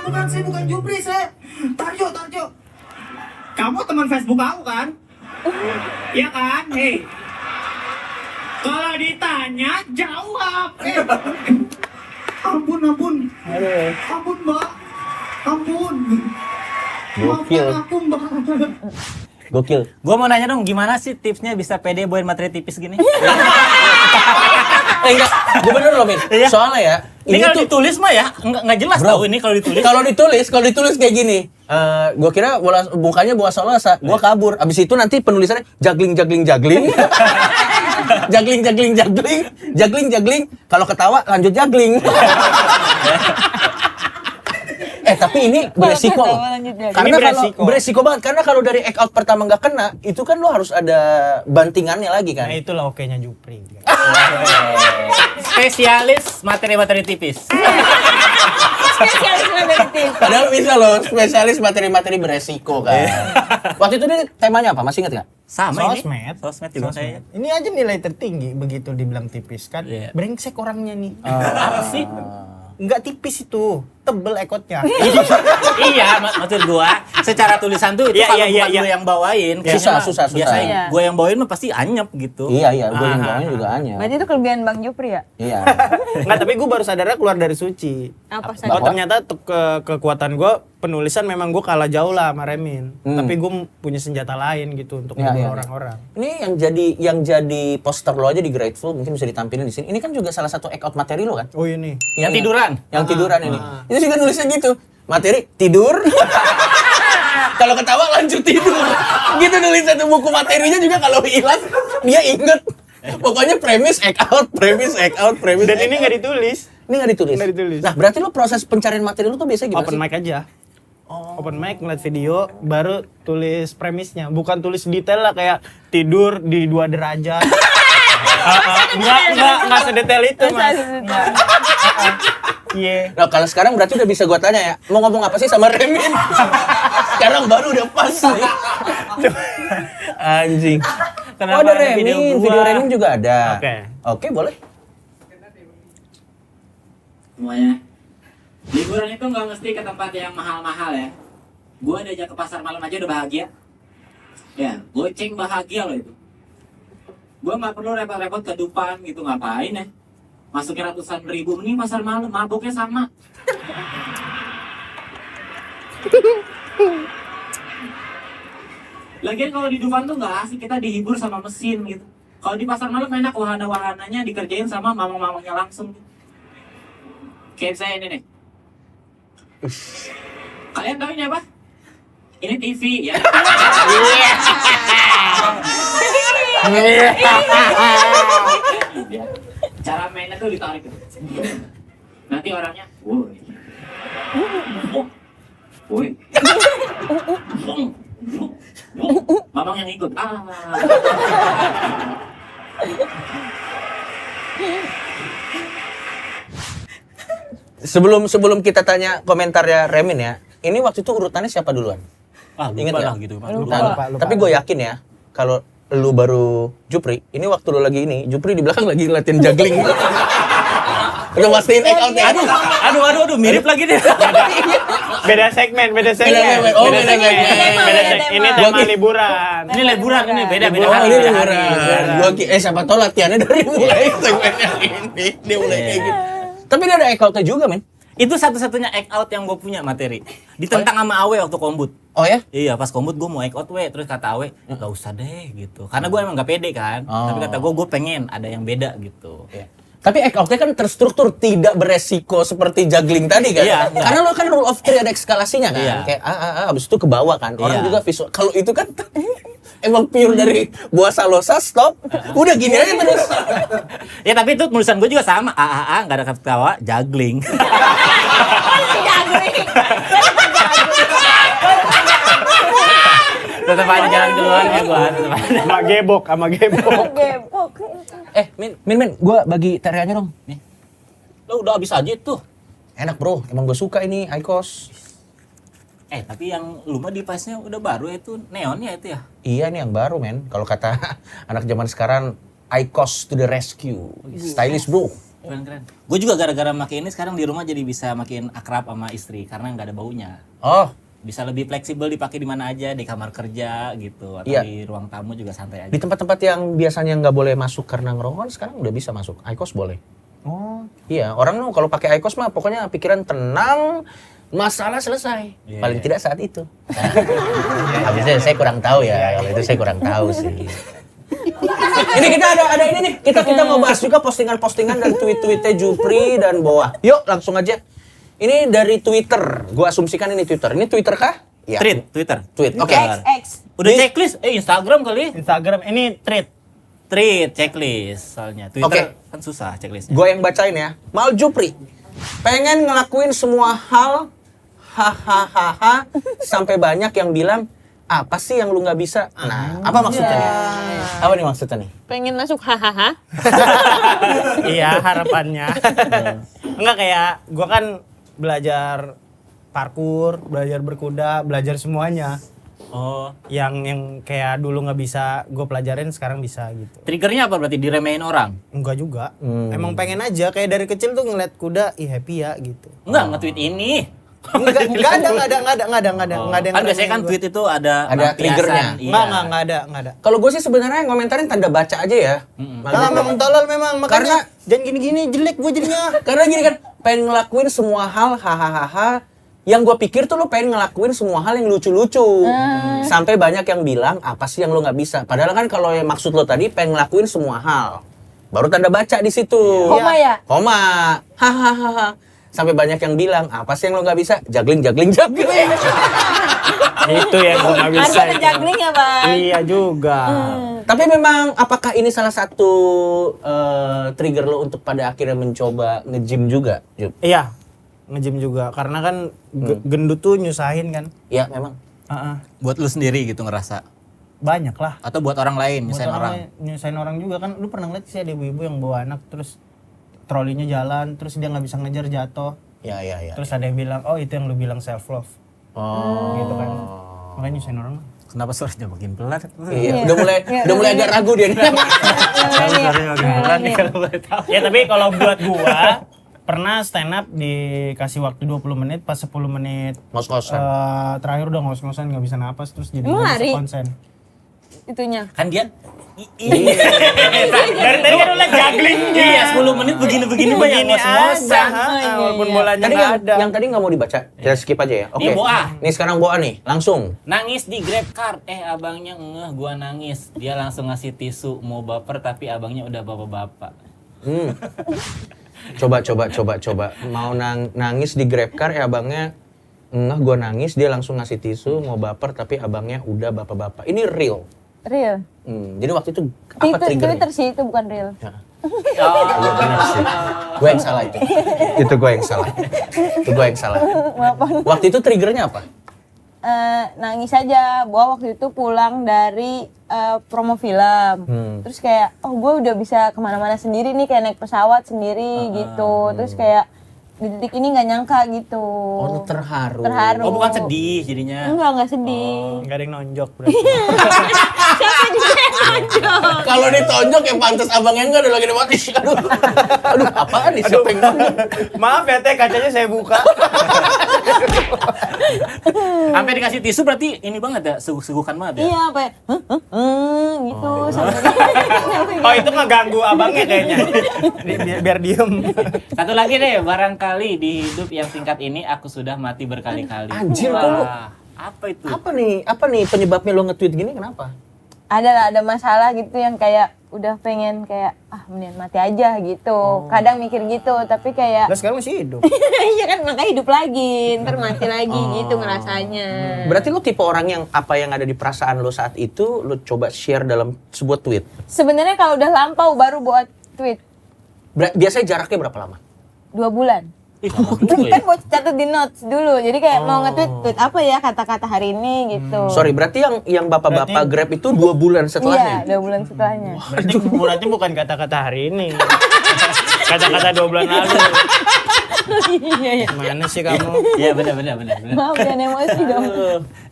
Bukan, saya bukan Jupri, saya Tarjo. Kamu teman Facebook aku kan? Iya kan? Hei. Kalau ditanya, jawab. Ampun. Ampun, Mbak. Ampun. Gokil. Maafkan aku, Mbak. Gokil. Gue mau nanya dong, gimana sih tipsnya bisa pede bawain materi tipis gini? Enggak, gue bener loh Min. Iya. Soalnya ya, Ini kalau ditulis mah ya, nggak jelas Bro, tahu ini kalau ditulis. kalau ditulis kayak gini. Gue kira bukannya Boa Salosa, gue kabur. Abis itu nanti penulisannya juggling. juggling. Kalau ketawa lanjut juggling. Tapi ini beresiko loh. Ketawa lanjut juggling. Karena Ini kalau beresiko. beresiko banget. Karena kalau dari act out pertama nggak kena, itu kan lo harus ada bantingannya lagi kan. Nah itulah oke-nya Jupri. Spesialis materi-materi tipis. Spesialis materi tips. Padahal bisa loh spesialis materi-materi beresiko kan. Waktu itu nih temanya apa? Masih ingat nggak? Sama Sosmed. ini. Sosmed juga saya. Ini aja nilai tertinggi begitu dibilang tipis kan. Iya. Brengsek orangnya nih. Apa sih? Enggak tipis itu, tebel ekotnya. Iya, maksud gua secara tulisan tuh itu Iya, kalau iya, bukan iya. lu yang bawain, Susah, kayaknya mah susah. Biasanya Iya. gua yang bawain mah pasti anyep gitu. Iya, gue yang bawahnya juga hanya. Berarti itu kelebihan Bang Jupri ya? Iya. Enggak, tapi gue baru sadarnya keluar dari Suci. Apa Oh saja? ternyata kekuatan gue penulisan memang gue kalah jauh lah sama Remin. Tapi gue punya senjata lain gitu untuk Iya, ngobrol iya. orang-orang. Ini yang jadi poster lo aja di Grateful mungkin bisa ditampilin di sini. Ini kan juga salah satu act out materi lo kan? Oh ini. Yang tiduran. Yang tiduran ini. Itu juga nulisnya gitu. Materi tidur. Kalau ketawa lanjut tidur. Gitu nulisnya tuh buku materinya juga kalau hilang dia inget. Pokoknya premis act out, premis act out, premis. Dan act ini out. nggak ditulis. Ini nggak ditulis. Nggak ditulis. Nah, berarti lo proses pencarian materi lo tuh biasanya gimana Open sih? mic aja. Open mic, ngeliat video, baru tulis premisnya. Bukan tulis detail lah kayak tidur di 2 derajat. Enggak sedetail itu, Mas. Iya. Nah, kalau sekarang berarti udah bisa gua tanya ya, mau ngomong apa sih sama Remin? Sekarang baru udah pas nih. Anjing. Kenapa ada ada video Remin, gua? video Remin juga ada. Oke. Oke, boleh. Semuanya. Liburan itu nggak mesti ke tempat yang mahal-mahal ya. Gue diajak ke pasar malam aja udah bahagia. Ya, goceng bahagia loh itu. Gue nggak perlu repot-repot ke depan gitu, ngapain ya? Masukin ratusan ribu, mending pasar malam, mabuknya sama. Lagian kalau di Dufan tuh nggak asik, kita dihibur sama mesin gitu. Kalau di pasar malam enak, wahana-wahananya dikerjain sama mamang-mamangnya langsung. Kayak saya ini nih. Kalian tahu ini apa? Ini TV ya. Cara mainnya tuh ditarik gitu. Nanti orangnya, woi. Woi. Mamang yang ikut. Sebelum kita tanya komentarnya Remin ya, ini waktu itu urutannya siapa duluan? Lupa nggak? lah gitu. Pak. Lupa. Tapi gue yakin ya, kalau lu baru Jupri, ini waktu lu lagi ini, Jupri di belakang lagi latihan juggling. Udah pastiin act out ya. Aduh, mirip lagi deh. Beda segmen. Beda segmen. Oh, beda segmen. Ini tema liburan. Ini liburan ini beda Oh, hari. ini liburan. Gua siapa tahu latihannya dari mulai segmen yang ini. Dia mulai kayak gitu. Tapi dia ada act out-nya juga, men. Itu satu-satunya act out yang gue punya materi. Ditentang sama Awe waktu kombut. Oh ya? Iya, pas kombut gue mau act out terus kata Awe, gak usah deh gitu. Karena gue emang gak pede kan. Tapi kata gue pengen ada yang beda gitu. Iya. Tapi act out-nya kan terstruktur, tidak beresiko seperti juggling tadi kan. Iya, Karena lo kan rule of three ada eskalasinya kan. Iya. Kayak abis itu ke bawah kan. Orang Iya. juga visual. Kalau itu kan emang pure dari buah salosa stop. Udah gini aja terus. Ya tapi itu tulisan gue juga sama. Gak ada kata tawa, juggling. Tetap aja jalan keluar ya gue. Sama gebok. Min, gua bagi teriaknya dong. Nih. Lo udah habis aja tuh. Enak bro, emang gue suka ini Icos. Tapi yang lu mah device-nya udah baru itu neonnya itu ya. Iya nih yang baru men. Kalau kata anak zaman sekarang, Icos to the rescue. Stylish bro. Keren. Gue juga gara-gara pakai ini sekarang di rumah jadi bisa makin akrab sama istri karena nggak ada baunya. Oh, Bisa lebih fleksibel dipakai di mana aja, di kamar kerja gitu atau Iya. di ruang tamu juga santai aja. di tempat-tempat yang biasanya nggak boleh masuk karena ngerokok sekarang udah bisa masuk. Icos boleh. Oh. Iya, orang tuh kalau pakai Icos mah pokoknya pikiran tenang, masalah selesai. Iya. Paling tidak saat itu. Habisnya saya kurang tahu ya, kalau itu saya kurang tahu sih. Ini kita ada ini nih. Kita mau bahas juga postingan-postingan dan tweet-tweetnya Jupri dan Boa. Yuk, langsung aja. Ini dari Twitter. Gua asumsikan ini Twitter. Ini Twitter kah? Iya. Twitter. Tweet. Oke. X. Udah checklist? Instagram kali? Instagram ini tweet. Checklist soalnya. Twitter kan susah checklistnya. Gue yang bacain ya. Mal Jupri. Pengen ngelakuin semua hal hahaha sampai banyak yang bilang apa sih yang lu nggak bisa? Nah, apa maksudnya nih? Apa nih maksudnya nih? Pengen masuk hahaha. Iya harapannya. Enggak kayak gua kan belajar parkour, belajar berkuda, belajar semuanya. Oh, Yang kayak dulu nggak bisa gue pelajarin sekarang bisa gitu. triggernya apa berarti diremehin orang? Enggak juga. Emang pengen aja kayak dari kecil tuh ngeliat kuda, ih happy ya gitu. Enggak, nge-tweet ini. Enggak ada yang Kan biasanya kan tweet itu ada triggernya. Iya. Enggak ada. Kalau gue sih sebenarnya ngomentarin tanda baca aja ya. Nah, memang tolol memang makanya jangan gini-gini jelek gue jadinya. Karena gini kan, pengen ngelakuin semua hal hahaha. Yang gue pikir tuh lu pengen ngelakuin semua hal yang lucu-lucu. Sampai banyak yang bilang, apa sih yang lu nggak bisa? Padahal kan kalau yang maksud lo tadi pengen ngelakuin semua hal. Baru tanda baca di situ. Koma ya? Koma. Hahaha. Sampai banyak yang bilang, apa sih yang lo nggak bisa? Juggling. Itu yang gue nggak bisa. Harus ada itu. juggling ya, Bang. Iya juga. Tapi memang apakah ini salah satu trigger lo untuk pada akhirnya mencoba nge-gym juga, Jup? Iya, nge-gym juga. Karena kan gendut tuh nyusahin kan. Iya, memang. Buat lu sendiri gitu ngerasa. Banyak lah. Atau buat orang lain, Buat misalnya orang. nyusahin orang juga kan. Lu pernah ngeliat sih ada ibu-ibu yang bawa anak terus trolinya jalan, terus dia nggak bisa ngejar jatuh. Ya. Terus ada yang bilang, oh itu yang lu bilang self love. Oh. Gitu kan. Makanya nyusahin orang. Kenapa suaranya makin pelan? Iya, udah mulai agak ragu dia nih. Ya tapi kalau buat gua pernah stand up dikasih waktu 20 menit, pas 10 menit Ngos-ngosan. terakhir udah ngos-ngosan nggak bisa napas terus jadi Emang nggak bisa lari? konsen. Itunya. Kan dia Dari tadi kan udah jugglingnya. Iya, 10 menit begini-begini banyak ngos-ngosan. Walaupun bolanya Tadi nggak ada. yang tadi nggak mau dibaca, kita skip aja ya. Oke. Ini Boa. Nih sekarang Boa nih, langsung. Nangis di Grab Car, abangnya ngeh gua nangis. Dia langsung ngasih tisu, mau baper tapi abangnya udah bapak-bapak. Coba. Mau nangis di GrabCar abangnya gua nangis, dia langsung ngasih tisu, mau baper tapi abangnya udah bapak-bapak. Ini real. Real. Jadi waktu itu apa triggernya? Twitter sih itu bukan real. Ya. Iya benar sih. Gue yang salah itu. Itu gue yang salah. Waktu itu triggernya apa? Nangis aja. Bahwa waktu itu pulang dari promo film. Terus kayak, oh gue udah bisa kemana-mana sendiri nih, kayak naik pesawat sendiri gitu. Terus kayak di titik ini nggak nyangka gitu. Oh, terharu. Oh, bukan sedih jadinya. Enggak sedih. Nggak ada yang nonjok berarti. Siapa juga yang nonjok? Kalau ditonjok yang pantas abangnya enggak ada lagi di mati. Aduh, apaan nih siapa yang nonjok? Maaf ya teh, kacanya saya buka. Sampai dikasih tisu berarti ini banget ya, segukan banget ya. Iya, apa ya? Gitu. Oh itu ngeganggu abangnya kayaknya. Biar diem. Satu lagi deh, barangkali di hidup yang singkat ini aku sudah mati berkali-kali. Anjir, Wah, kok lu- apa itu? Apa nih penyebabnya lo nge-tweet gini kenapa? Ada masalah gitu yang kayak udah pengen kayak mendingan mati aja gitu. Kadang mikir gitu, tapi kayak Lah sekarang masih hidup. iya kan makanya hidup lagi, ntar mati lagi gitu ngerasanya. Berarti lo tipe orang yang apa yang ada di perasaan lo saat itu lo coba share dalam sebuah tweet. Sebenarnya kalau udah lampau baru buat tweet Biasanya jaraknya berapa lama? 2 bulan. Ih, lama juga ya. Kan buat catat di notes dulu. Jadi kayak mau tweet apa ya kata-kata hari ini gitu. Sorry, berarti yang bapak-bapak Grab itu 2 bulan Iya, setelahnya? 2 bulan setelahnya. Berarti bukan kata-kata hari ini. Kata-kata 2 bulan lalu. Iya. Mana sih kamu? Iya, benar. Maaf jangan emosi dong.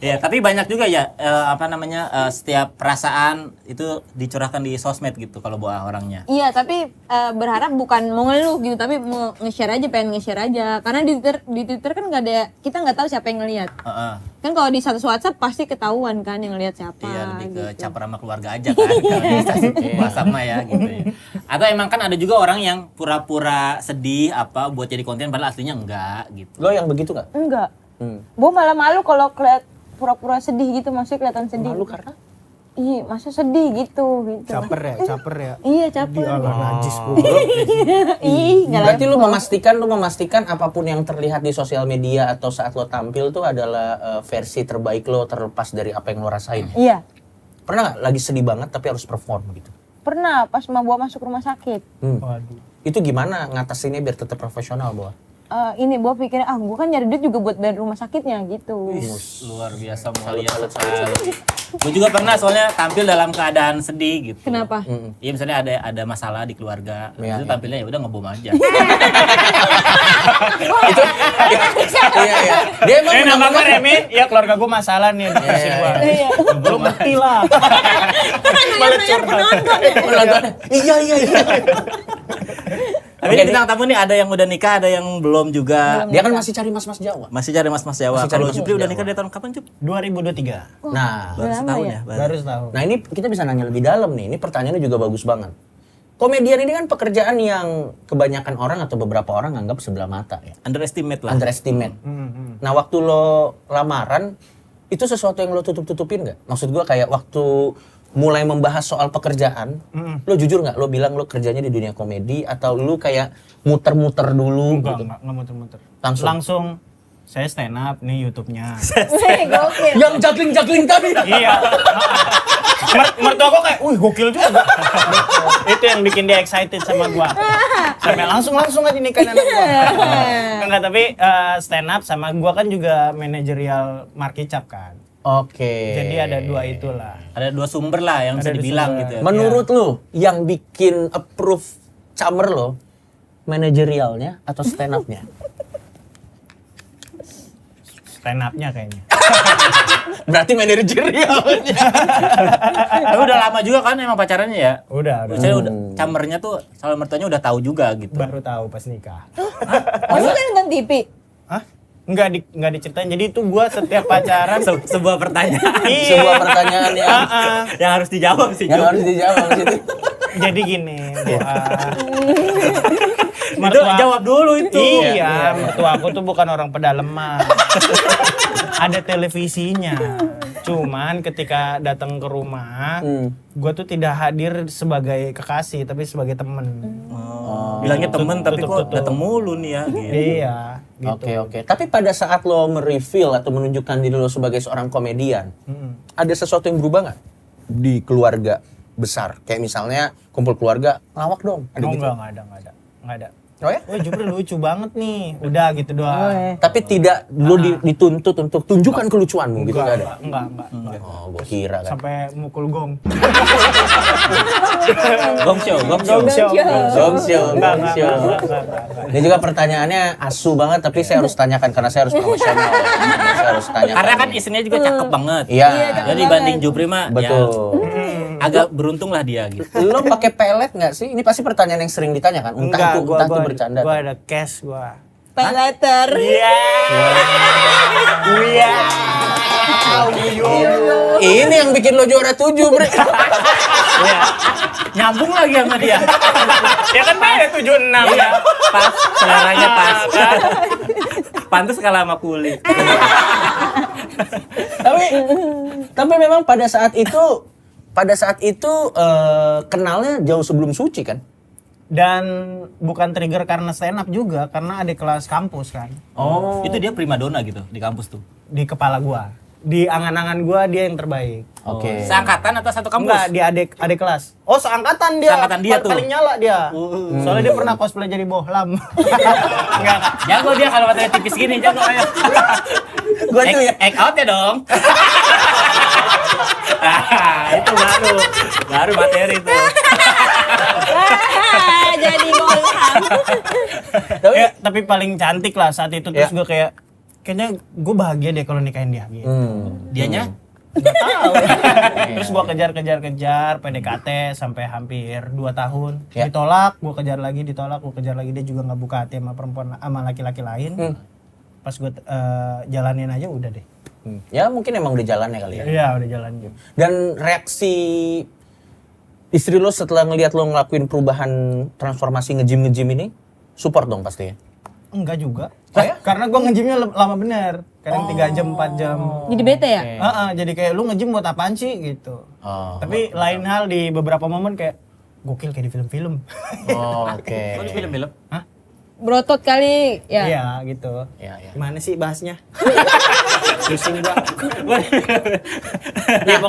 Ya, tapi banyak juga ya setiap perasaan itu dicurahkan di sosmed gitu kalau buat orangnya. Iya, tapi berharap bukan mau ngeluh gitu, tapi mau nge-share aja, pengen nge-share aja. Karena di Twitter kan nggak ada, kita nggak tahu siapa yang ngelihat. Kan kalau di status WhatsApp pasti ketahuan kan yang ngelihat siapa. Iya, lebih ke gitu. caper sama keluarga aja kan. Kalau di status WhatsApp mah ya gitu ya. Atau emang kan ada juga orang yang pura-pura sedih apa buat jadi konten padahal aslinya enggak gitu. Lo yang begitu nggak? Enggak. Gue malah malu kalau keliat pura-pura sedih gitu, maksudnya kelihatan sedih. Malu karena? Iya, masa sedih gitu. Caper ya. Iya, caper. Alah najis gue. Ih, nggak Berarti lo memastikan apapun yang terlihat di sosial media atau saat lo tampil tuh adalah versi terbaik lo terlepas dari apa yang lo rasain. Iya, Pernah nggak lagi sedih banget tapi harus perform gitu? pernah pas mau bawa masuk rumah sakit. Waduh. Itu gimana ngatasinnya biar tetap profesional, Boa? Ini gue pikirnya, gue kan nyari duit juga buat bayar rumah sakitnya gitu. Luar biasa mulia sekali. Gue juga pernah soalnya tampil dalam keadaan sedih gitu. Kenapa? Iya misalnya ada masalah di keluarga, Iya, itu iya. tampilnya ya udah ngebom aja. Iya. Dia emang Nama gue Remi, ya keluarga gue masalah nih di sisi gue. Belum ngerti lah. Malah penonton. penonton. Iya. Tapi ini bintang tamu nih ada yang udah nikah, ada yang belum juga. Dia kan masih cari mas-mas Jawa. Masih cari mas-mas Jawa. Masih cari Kalau mas-mas Jupri udah Jawa. nikah dari tahun kapan, Cup? 2023. Nah, Baru lama setahun ya? ya. Baru setahun. Nah ini kita bisa nanya lebih dalam nih. Ini pertanyaannya juga bagus banget. Komedian ini kan pekerjaan yang kebanyakan orang atau beberapa orang anggap sebelah mata ya. Underestimate lah. Underestimate. Nah waktu lo lamaran itu sesuatu yang lo tutup-tutupin nggak? Maksud gua kayak waktu mulai membahas soal pekerjaan, lo jujur nggak? Lo bilang lo kerjanya di dunia komedi atau lo kayak muter-muter dulu? Enggak, gitu? enggak muter-muter. Langsung? Langsung saya stand up nih YouTube-nya. Gokil. Yang juggling tadi. Iya. Mertua gua kayak, wih gokil juga. Itu yang bikin dia excited sama gua. Sampai langsung aja nikahin anak gua. Enggak, tapi stand up sama gua kan juga manajerial Markicap kan. Oke. Jadi ada dua itulah. Ada 2 sumber lah yang bisa Ada dua dibilang sumber. gitu ya. Menurut lu yang bikin approve Camer lo manajerialnya atau stand up-nya? Stand up-nya kayaknya. Berarti manajerialnya. Tapi udah lama juga kan emang pacarannya ya. Udah. Saya udah camernya tuh sama mertuanya udah tahu juga gitu. Baru tahu pas nikah. Masa kan nonton TV? Hah? Enggak diceritain. Jadi itu gua setiap pacaran Sebuah pertanyaan Iya. Sebuah pertanyaan yang harus dijawab sih. yang Jo. harus dijawab gitu. Jadi gini, Itu jawab dulu itu. Iya, mertua aku tuh bukan orang pedalaman. Ada televisinya. Cuman ketika datang ke rumah, gue tuh tidak hadir sebagai kekasih, tapi sebagai temen. Bilangnya temen tapi tutup. kok datang mulu nih ya gitu. Iya, gitu. Oke. Tapi pada saat lo mereveal atau menunjukkan diri lo sebagai seorang komedian, ada sesuatu yang berubah nggak di keluarga besar? Kayak misalnya kumpul keluarga, lawak dong. Ada gitu? Enggak ada. Oh ya? Wah, Jupri lucu banget nih. Udah gitu doang. Tapi tidak lo dituntut untuk tunjukkan kelucuanmu gitu nggak ada? Enggak. Oh, gue kira kan. Sampai mukul gong. Gong show. Enggak. Ini juga pertanyaannya asu banget, tapi saya harus tanyakan karena saya harus profesional. Saya harus tanyakan. Karena kan istrinya juga cakep banget. Iya. Jadi dibanding Jupri mah Betul. ya agak beruntung lah dia gitu. Lo pakai pelet nggak sih? Ini pasti pertanyaan yang sering ditanyakan. Entah itu bercanda. Gua ada cash gua. Pay letter. Iya. Ini yang bikin lo juara 7, Bre. Nyambung lagi sama dia. Ya kan beda 76 ya. Pas, seleranya pas. Pantes kalah sama kulit. Tapi memang pada saat itu kenalnya jauh sebelum Suci kan? Dan bukan trigger karena stand up juga, karena ada kelas kampus kan. Oh. Itu dia primadona gitu di kampus tuh. Di kepala gua. Di angan-angan gua dia yang terbaik. Oke. Seangkatan atau satu kampus? Enggak, di adik kelas. Oh, seangkatan dia. Seangkatan dia tuh. Paling nyala dia. Soalnya dia pernah cosplay jadi bohlam. Enggak. Jago dia kalau matanya tipis gini, jago ayo. Gua tuh ya. Act out ya dong. Itu baru materi tuh. Jadi bolam. Tapi paling cantik lah saat itu terus gua kayaknya gue bahagia deh kalau nikahin dia gitu. Dianya? Nggak tahu. Terus gua kejar PDKT sampai hampir 2 tahun. Ya. Ditolak, gua kejar lagi, dia juga nggak buka hati sama perempuan sama laki-laki lain. Pas gua jalanin aja udah deh. Ya mungkin emang udah jalannya kali ya. Iya, udah jalan gitu. Dan reaksi istri lo setelah ngelihat lo ngelakuin perubahan transformasi nge-gym ini, support dong pasti ya? Enggak juga. Karena gua nge-gymnya lama bener. Kadang 3 jam, 4 jam. Jadi bete ya? Jadi kayak lu nge-gym buat apaan sih gitu. Tapi lain hal di beberapa momen kayak gokil kayak di film-film. Oke. Kok di film-film? Hah? Berotot kali ya. Iya gitu. Ya. Gimana sih bahasnya? Pusing gua. Ya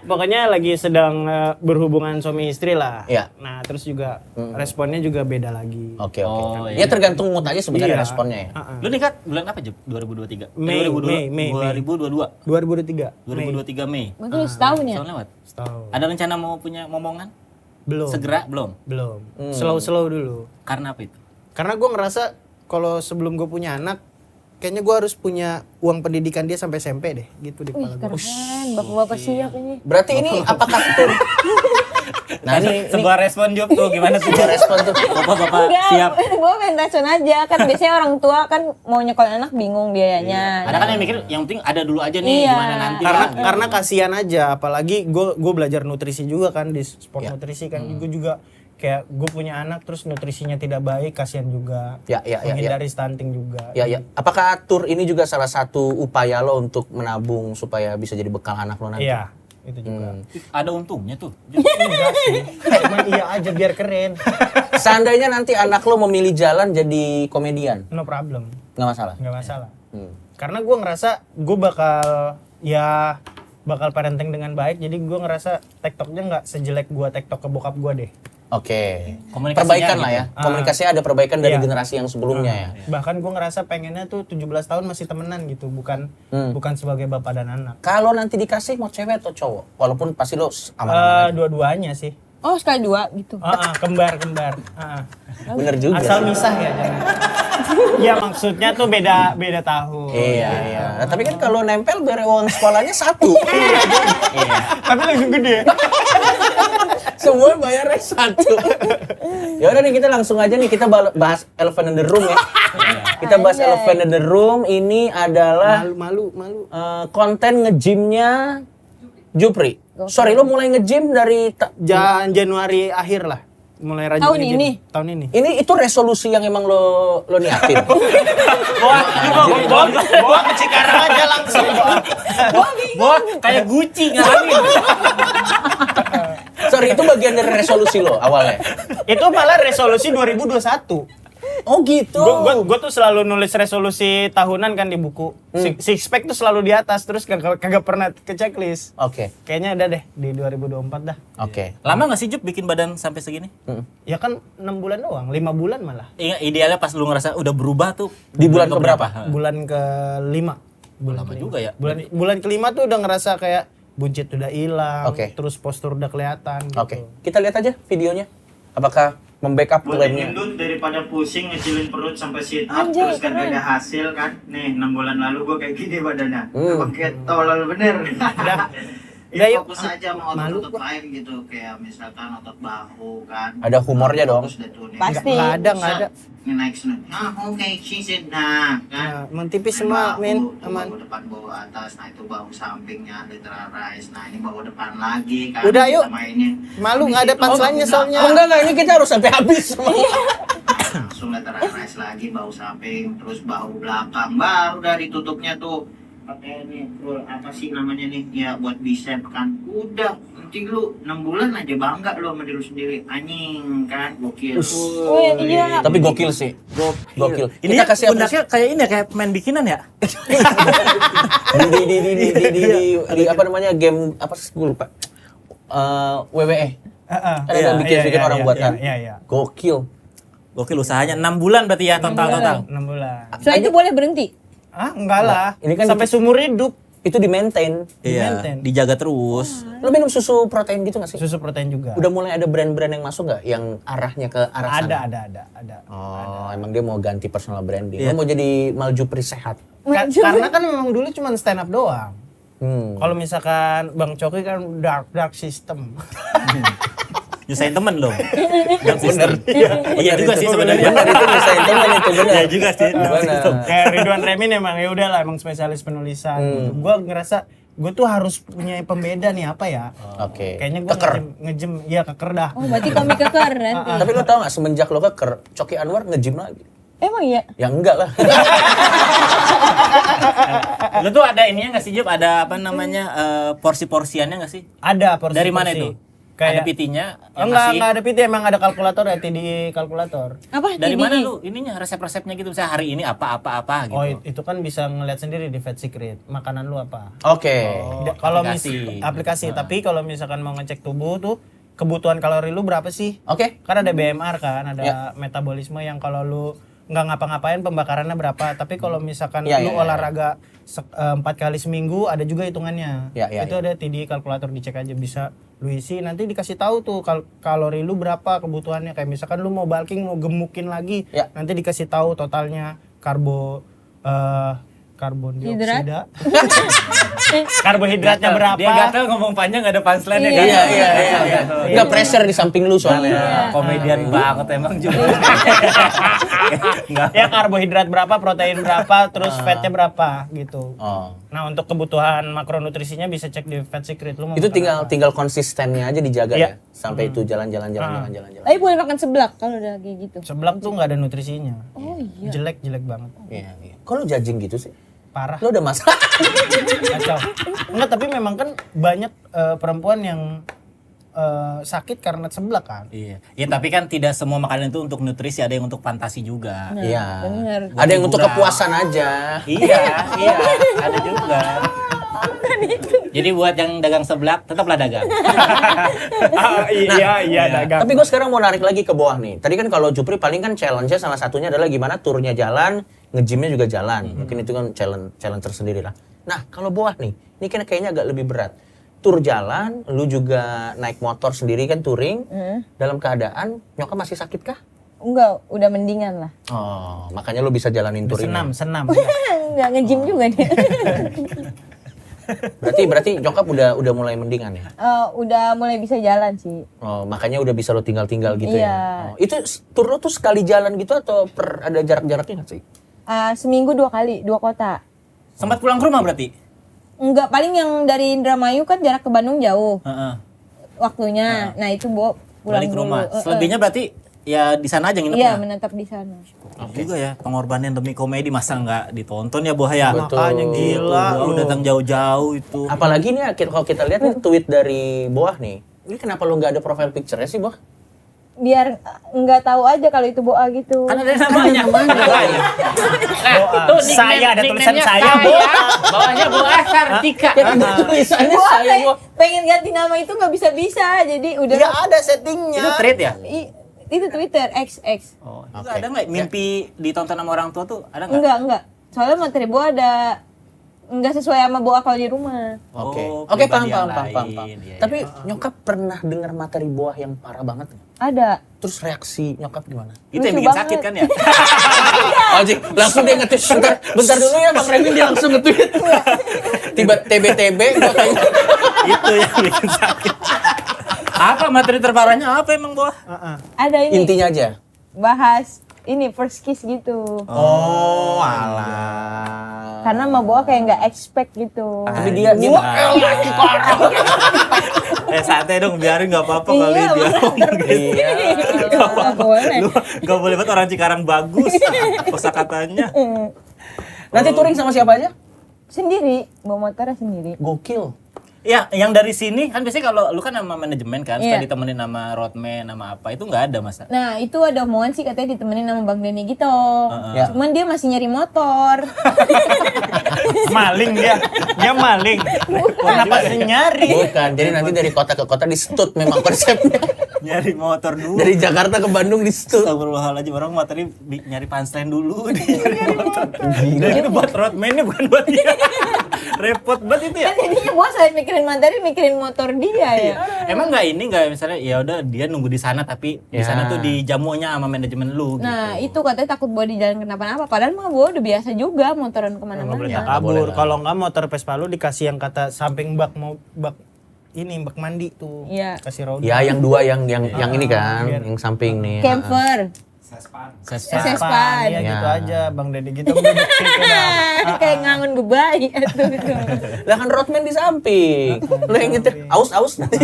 pokoknya lagi sedang berhubungan suami istri lah. Iya. Nah, terus juga responnya juga beda lagi. Oke. Oh, Ya tergantung mood aja sebenarnya Iya. responnya ya. Lu nikah bulan apa, Jup? 2023? Mei, 2022. 2023. 2023 Mei. Berarti setahun ya? Tahun lewat. Setahun. Ada rencana mau punya momongan? Belum. Segera belum? Belum. Slow dulu. Karena apa itu? Karena gue ngerasa kalau sebelum gue punya anak, kayaknya gue harus punya uang pendidikan dia sampai SMP deh, gitu di Wih kepala gue. keren, bapak-bapak siap ini. Berarti ini apakah tur? Nah ini sebuah respon Jup tuh gimana tuh? respon tuh. Bapak-bapak Enggak, siap. gue pengen respon aja. Kan biasanya orang tua kan mau nyekolin anak bingung biayanya. Ada kan yang mikir yang penting ada dulu aja nih Iya. gimana nanti. Karena kasihan aja, apalagi gue belajar nutrisi juga kan di sport nutrisi kan, gue juga kayak gue punya anak terus nutrisinya tidak baik, kasihan juga. Ya. Menghindari stunting juga. Ya. Apakah tur ini juga salah satu upaya lo untuk menabung supaya bisa jadi bekal anak lo nanti? Iya, itu juga. Ada untungnya tuh. Enggak sih, cuman iya aja biar keren. Seandainya nanti anak lo memilih jalan jadi komedian, No problem, nggak masalah. nggak masalah. Karena gue ngerasa gue bakal parenting dengan baik, jadi gue ngerasa TikToknya nggak sejelek gue TikTok ke bokap gue deh. Oke. Komunikasinya Perbaikan lah gitu. ya. Komunikasinya ada perbaikan dari Iya. generasi yang sebelumnya ya. Bahkan gue ngerasa pengennya tuh 17 tahun masih temenan gitu, bukan sebagai bapak dan anak. Kalau nanti dikasih mau cewek atau cowok? Walaupun pasti lo aman-aman aja. Dua-duanya sih. Oh, sekali 2 gitu. Kembar. Bener juga. Asal sih. misah ya jangan. Ya maksudnya tuh beda tahun. Iya. Nah, tapi kan kalau nempel biar uang sekolahnya 1. Tapi lebih gede. Semua bayarnya 1. Ya udah nih kita langsung aja nih kita bahas Elephant in the Room ya. Kita bahas Elephant in the Room ini adalah Malu. konten nge-gymnya Jupri. Sorry, lo mulai nge-gym dari Januari akhir lah. Mulai rajin Tahun nge-gym. ini? Tahun ini. ini itu resolusi yang emang lo niatin. Bawa ke Cikarang aja langsung. Wah, kayak Gucci ngalamin. Sorry, itu bagian dari resolusi lo awalnya. Itu malah resolusi 2021. Oh gitu. Gue tuh selalu nulis resolusi tahunan kan di buku. Six pack tuh selalu di atas, terus kagak pernah ke checklist. Oke. Kayaknya udah deh di 2024 dah. Oke. Lama nggak sih Jup bikin badan sampai segini? Ya kan 6 bulan doang, 5 bulan malah. Iya, idealnya pas lu ngerasa udah berubah tuh Di bulan keberapa? Bulan ke-5. Lama juga ya. Bulan ke-5 tuh udah ngerasa kayak buncit udah hilang, Oke. terus postur udah kelihatan gitu. Oke. Kita lihat aja videonya. Apakah membackup klaimnya? gendut daripada pusing ngecilin perut sampai sit up terus kan gak ada hasil kan. Nih 6 bulan lalu gue kayak gini badannya. Pakai tolol bener. Udah, Ya yuk. fokus aja sama Malu otot-otot lain gitu, kayak misalkan otot bahu kan. Ada humornya dong. Fokus deh tuh nih. Pasti. Nggak ada. Ini naik senut. Oke, she said nah kan. Nah, mentipis semua, men. Tuh, Aman. bahu depan, bahu atas. Nah itu bahu sampingnya lateral rise. Nah ini bahu depan lagi kan. Udah, yuk. Kita mainin. Malu, Habis nggak ada itu punchline-nya bahu soalnya. belakang. Enggak, ini kita harus sampai habis. Langsung lateral rise lagi, bahu samping, terus bahu belakang. Baru dari tutupnya tuh pakai ini roll apa sih namanya nih ya buat bicep kan. Udah nanti lu 6 bulan aja bangga lu sama diri lu sendiri, anjing kan, gokil. Oh iya. Tapi gokil sih. Gokil. Ini Kita ya, kasih pundaknya kayak ini ya, kayak pemain bikinan ya? di apa namanya game apa sih gue lupa. WWE. Kan ada bikin orang buat kan. Iya. Gokil. Gokil usahanya 6 bulan berarti ya total. 6 bulan. Setelah itu boleh berhenti. Enggak lah. Ini kan sampai seumur hidup. Itu di maintain. Iya, Maintain. dijaga terus. Lo minum susu protein gitu gak sih? Susu protein juga. Udah mulai ada brand-brand yang masuk gak? Yang arahnya ke arah sana? Ada. Oh, emang dia mau ganti personal branding. Lo mau jadi Maljupri sehat? Karena kan memang dulu cuma stand up doang. Hmm. Kalau misalkan Bang Coki kan dark system. Nyusahin temen lo. Bener. Iya juga sih sebenarnya. Bener, itu misalnya teman itu bener. Iya juga sih. Bener. Kayak Ridwan Remin emang ya udahlah emang spesialis penulisan. Gitu. Gua ngerasa gue tuh harus punya pembeda nih apa ya? Oke. Kayaknya gue Keker. ngejem ya keker dah. Oh, berarti komik keker nanti. Tapi lo tau gak semenjak lo keker, Coki Anwar nge-gym lagi? Emang iya? Ya enggak lah. Lu tuh ada ininya nggak sih Jup? Ada apa namanya porsi-porsiannya nggak sih? Ada porsi. Dari mana itu? Ada Kayak PT-nya? enggak ada PT, emang ada kalkulator ya, TD kalkulator. Apa? Dari TDI? mana lu ininya resep-resepnya gitu? Misalnya hari ini apa gitu. Oh, itu kan bisa ngeliat sendiri di Fat Secret. Makanan lu apa? Oke. Kalau aplikasi. aplikasi, tapi kalau misalkan mau ngecek tubuh tuh kebutuhan kalori lu berapa sih? Oke. Kan ada BMR kan, ada Ya. metabolisme yang kalau lu nggak ngapa-ngapain pembakarannya berapa. Tapi kalau misalkan Ya, lu ya, ya. olahraga 4 kali seminggu ada juga hitungannya. Ya, ya, Itu ya. ada TD kalkulator, dicek aja bisa lu isi, nanti dikasih tahu tuh kalori lu berapa kebutuhannya. Kayak misalkan lu mau bulking, mau gemukin lagi, Ya. nanti dikasih tahu totalnya karbon dioksida. Karbohidratnya berapa? Dia gatel ngomong panjang nggak ada punchline-nya Iya, kan? Iya. Enggak pressure di samping lu soalnya. Komedian banget emang juga. Nggak. Ya karbohidrat berapa, protein berapa, terus fatnya berapa gitu. Oh. Nah untuk kebutuhan makronutrisinya bisa cek di Fat Secret. Lu mau Itu makan tinggal konsistennya aja dijaga Iya. ya. Sampai itu jalan-jalan. Tapi boleh makan seblak kalau udah kayak gitu. apa. Seblak tuh nggak ada nutrisinya. Oh iya. Jelek banget. Iya. Kok lo judging gitu sih? Parah. Lo udah masalah. Kacau. Enggak, tapi memang kan banyak perempuan yang sakit karena seblak kan. Iya. Ya tapi kan tidak semua makanan itu untuk nutrisi, ada yang untuk fantasi juga. Iya. bener. Ada yang untuk kepuasan aja. Iya, ada juga. Jadi buat yang dagang seblak, tetaplah dagang. Iya, dagang. Tapi gue sekarang mau narik lagi ke Boah nih. Tadi kan kalau Jupri paling kan challenge-nya salah satunya adalah gimana turnya jalan, nge-gymnya juga jalan. Mungkin itu kan challenge tersendiri lah. Nah kalau Boah nih, ini kan kayaknya agak lebih berat. Tur jalan, lu juga naik motor sendiri kan touring. Dalam keadaan nyokap masih sakit kah? Enggak, udah mendingan lah. Oh, makanya lu bisa jalanin touring. Senam. Enggak nge-gym juga dia. Berarti nyokap udah mulai mendingan ya? Udah mulai bisa jalan sih. Oh, makanya udah bisa lo tinggal-tinggal gitu Iya. ya. Oh, itu tur lo tuh sekali jalan gitu atau ada jarak-jaraknya nggak sih? Seminggu 2 kali, 2 kota. Sempat pulang ke rumah berarti? Enggak, paling yang dari Indramayu kan jarak ke Bandung jauh Heeh. waktunya. Nah itu pulang Balik ke dulu. rumah. Selebihnya berarti ya di sana aja Iya, nginepnya. menetap di sana. Juga ya, pengorbanan demi komedi masa nggak ditonton ya Boh ya? Makanya gila. Lu datang jauh-jauh itu. Apalagi nih kalau kita lihat nih tweet dari Boah nih. Ini kenapa lo nggak ada profile picture-nya sih, Boah? Biar nggak tahu aja kalau itu boa gitu. Kan ada namanya. Tuh, saya ada tulisan saya, Bawahnya Boah Sartika. Tulisannya Boa saya, Boah. pengen ganti nama itu nggak bisa-bisa. Jadi udah Ya ada settingnya. Itu thread ya? itu Twitter XX. Oh, itu ada nggak mimpi ditonton sama orang tua tuh? Ada nggak? Enggak. Soalnya materi boa ada enggak sesuai sama boa kalau di rumah. Oke. Oh, Oke, paham. pribadi yang lain, iya, Tapi nyokap pernah dengar materi Boah yang parah banget nggak? Ada. Terus reaksi nyokap gimana? Itu yang Lucu bikin banget. sakit kan ya? Anjing, langsung dia nge-tweet. Bentar dulu ya Bang Remin, dia langsung nge-tweet. Tiba TB gua kayak Itu yang bikin sakit. Apa materi terparahnya apa emang Boah? Ada ini. intinya aja. Bahas ini first kiss gitu. Oh, alah. Karena sama boa kayak nggak expect gitu. Tapi dia Santai dong, biarin nggak apa-apa kali Iya, dia. Iya. Nggak boleh. Lu nggak boleh banget orang Cikarang bagus kosakatanya. Nanti touring sama siapa aja? Sendiri, bawa motornya sendiri. Gokil. Ya, yang dari sini kan biasanya kalau lu kan sama manajemen kan, suka Iya. ditemenin sama roadman, sama apa, itu nggak ada masa. Nah itu ada omongan sih katanya ditemenin sama Bang Denny gitu. Ya. Cuman dia masih nyari motor. Maling dia maling. Kenapa sih nyari? Bukan, jadi nanti dari kota ke kota di stut memang konsepnya. Nyari motor dulu. Dari Jakarta ke Bandung di stut. Astagfirullahaladzim, orang mah tadi nyari punchline dulu dia nyari motor. Dan itu buat roadman-nya bukan buat dia. Repot banget itu ya. Kan jadinya boa selain mikirin materi mikirin motor dia ya. Emang nggak misalnya ya udah dia nunggu di sana tapi di sana tuh dijamunya sama manajemen lu gitu. Nah itu katanya takut boa di jalan kenapa-napa. Padahal mah boa udah biasa juga motoran Nggak boleh kemana-mana. tak kabur. Kalau nggak motor Vespa lu dikasih yang kata samping bak mandi tuh. Iya. Kasih roda. Ya, yang dua yang ini kan, yang samping nih. Camper. Sespan. Iya Ya. gitu aja, Bang Deddy gitu duduk situ dah. Kayak ngangun gebay itu. Lah kan roadman di samping. Lu yang nyetir, aus nanti.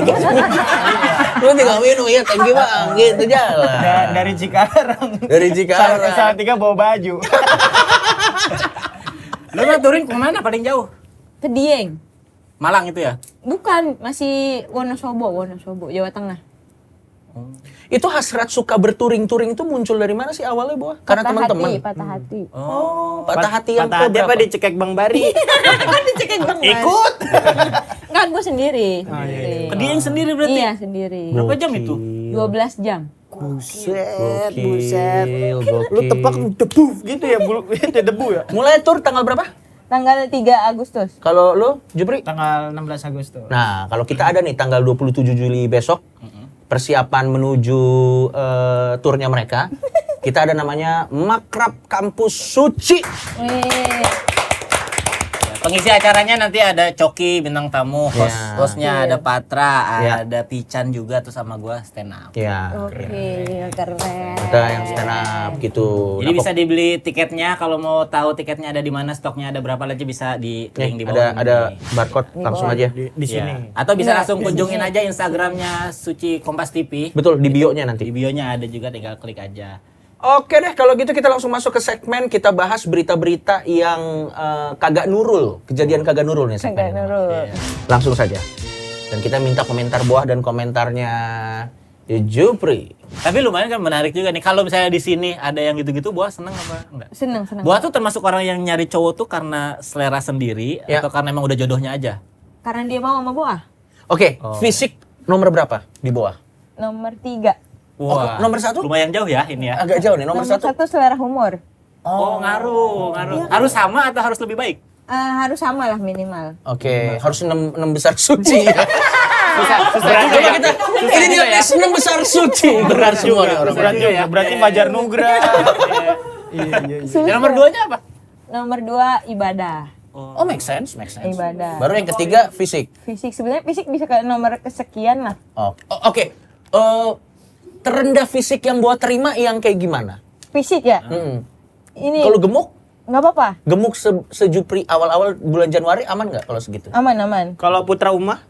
Lu tinggal minum, ya thank you Bang, gitu jalan. Dari Cikarang. Dari Cikarang. Sampai Salatiga bawa baju. Lu mah touring kemana paling jauh? Ke Dieng. Malang itu ya? Bukan, masih Wonosobo, Jawa Tengah. Itu hasrat suka berturing-turing itu muncul dari mana sih awalnya, Boah? Karena teman-teman. Patah hati. Oh, patah hati yang Patah hati apa berapa? dicekek Bang Bari? Dicekek banget. Ikut. Kan gue sendiri. Ke dia yang sendiri berarti? Iya, sendiri. Berapa jam itu? 12 jam. Buset, Gokil. Lu tepak debu gitu ya, itu debu ya. Mulai tur tanggal berapa? Tanggal 3 Agustus. Kalau lu, Jupri? Tanggal 16 Agustus. Nah, kalau kita ada nih tanggal 27 Juli besok, persiapan menuju turnya mereka. Kita ada namanya Makrab Kampus Suci. Wih. Pengisi acaranya nanti ada Coki bintang tamu, Ya. hostnya ada Patra, Ya. ada Pican juga tuh sama gua stand up. Ya, Oke, keren. kita yang stand up gitu. Jadi Nah, bisa dibeli tiketnya, kalau mau tahu tiketnya ada di mana, stoknya ada berapa aja bisa di link di nih, bawah. ada ini. barcode langsung aja. Di sini. Ya. Atau bisa Enggak, langsung di kunjungin sini. aja Instagramnya Suci Kompas TV. Betul, di bio-nya nanti. Di bio-nya ada juga, tinggal klik aja. Oke deh, kalau gitu kita langsung masuk ke segmen, kita bahas berita-berita yang kagak nurul, kejadian kagak nurul nih segmen. Kagak nurul. Langsung saja. Dan kita minta komentar Boah dan komentarnya Jupri. Tapi lumayan kan menarik juga nih. Kalau misalnya di sini ada yang gitu-gitu, Boah seneng apa enggak? Seneng. Boah tuh termasuk orang yang nyari cowok tuh karena selera sendiri Ya. atau karena emang udah jodohnya aja? Karena dia mau sama Boah. Oke, Oh. fisik nomor berapa di Boah? Nomor 3. Wah, nomor 1? lumayan jauh ya ini ya. Agak jauh nih, nomor 1. 1 selera humor. Oh, ngaruh. Harus sama atau harus lebih baik? Harus sama lah minimal. Oke, harus 6 besar suci. Berat Coba kita, ini dia tes 6 besar suci. Benar semua nih orang. Berat juga. Berarti Fajar Nugra. Yang nomor 2-nya apa? Nomor 2 ibadah. Oh, make sense. Ibadah. Baru yang ketiga fisik. Fisik sebenarnya fisik bisa ke nomor kesekian lah. Oke. Terendah fisik yang Boah terima yang kayak gimana? Fisik ya. Ini Kalau gemuk? nggak apa-apa. Gemuk sejupri awal-awal bulan Januari aman nggak kalau segitu? Aman. Kalau Putra Umah?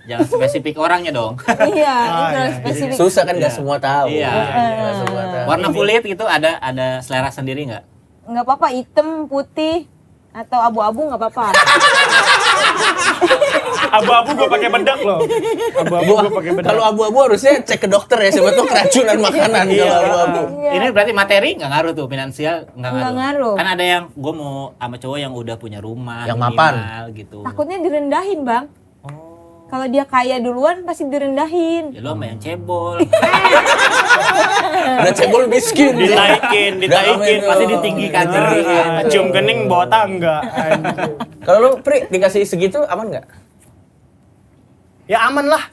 Jangan spesifik orangnya dong. Iya, itu spesifik. Susah kan nggak semua tahu. Iya. Nggak semua tahu. Warna kulit gitu ada selera sendiri nggak? Nggak apa-apa, hitam, putih, atau abu-abu nggak apa-apa. Abu-abu gue pakai bedak loh. Abu-abu gue pakai bedak. Kalau abu-abu harusnya cek ke dokter ya, siapa tuh keracunan makanan kalau abu-abu. Ini berarti materi nggak ngaruh tuh, finansial nggak Nggak ngaruh. ngaruh. Kan ada yang gue mau sama cowok yang udah punya rumah, Yang minimal mapan. gitu. Takutnya direndahin, Bang. Kalau dia kaya duluan pasti direndahin. Ya lo sama yang cebol. Udah cebol miskin. Ditaikin, Pasti ditinggikan sendiri. Cium kening bawa tangga. Anjir. Kalau lu Pri dikasih segitu aman nggak? Ya aman lah.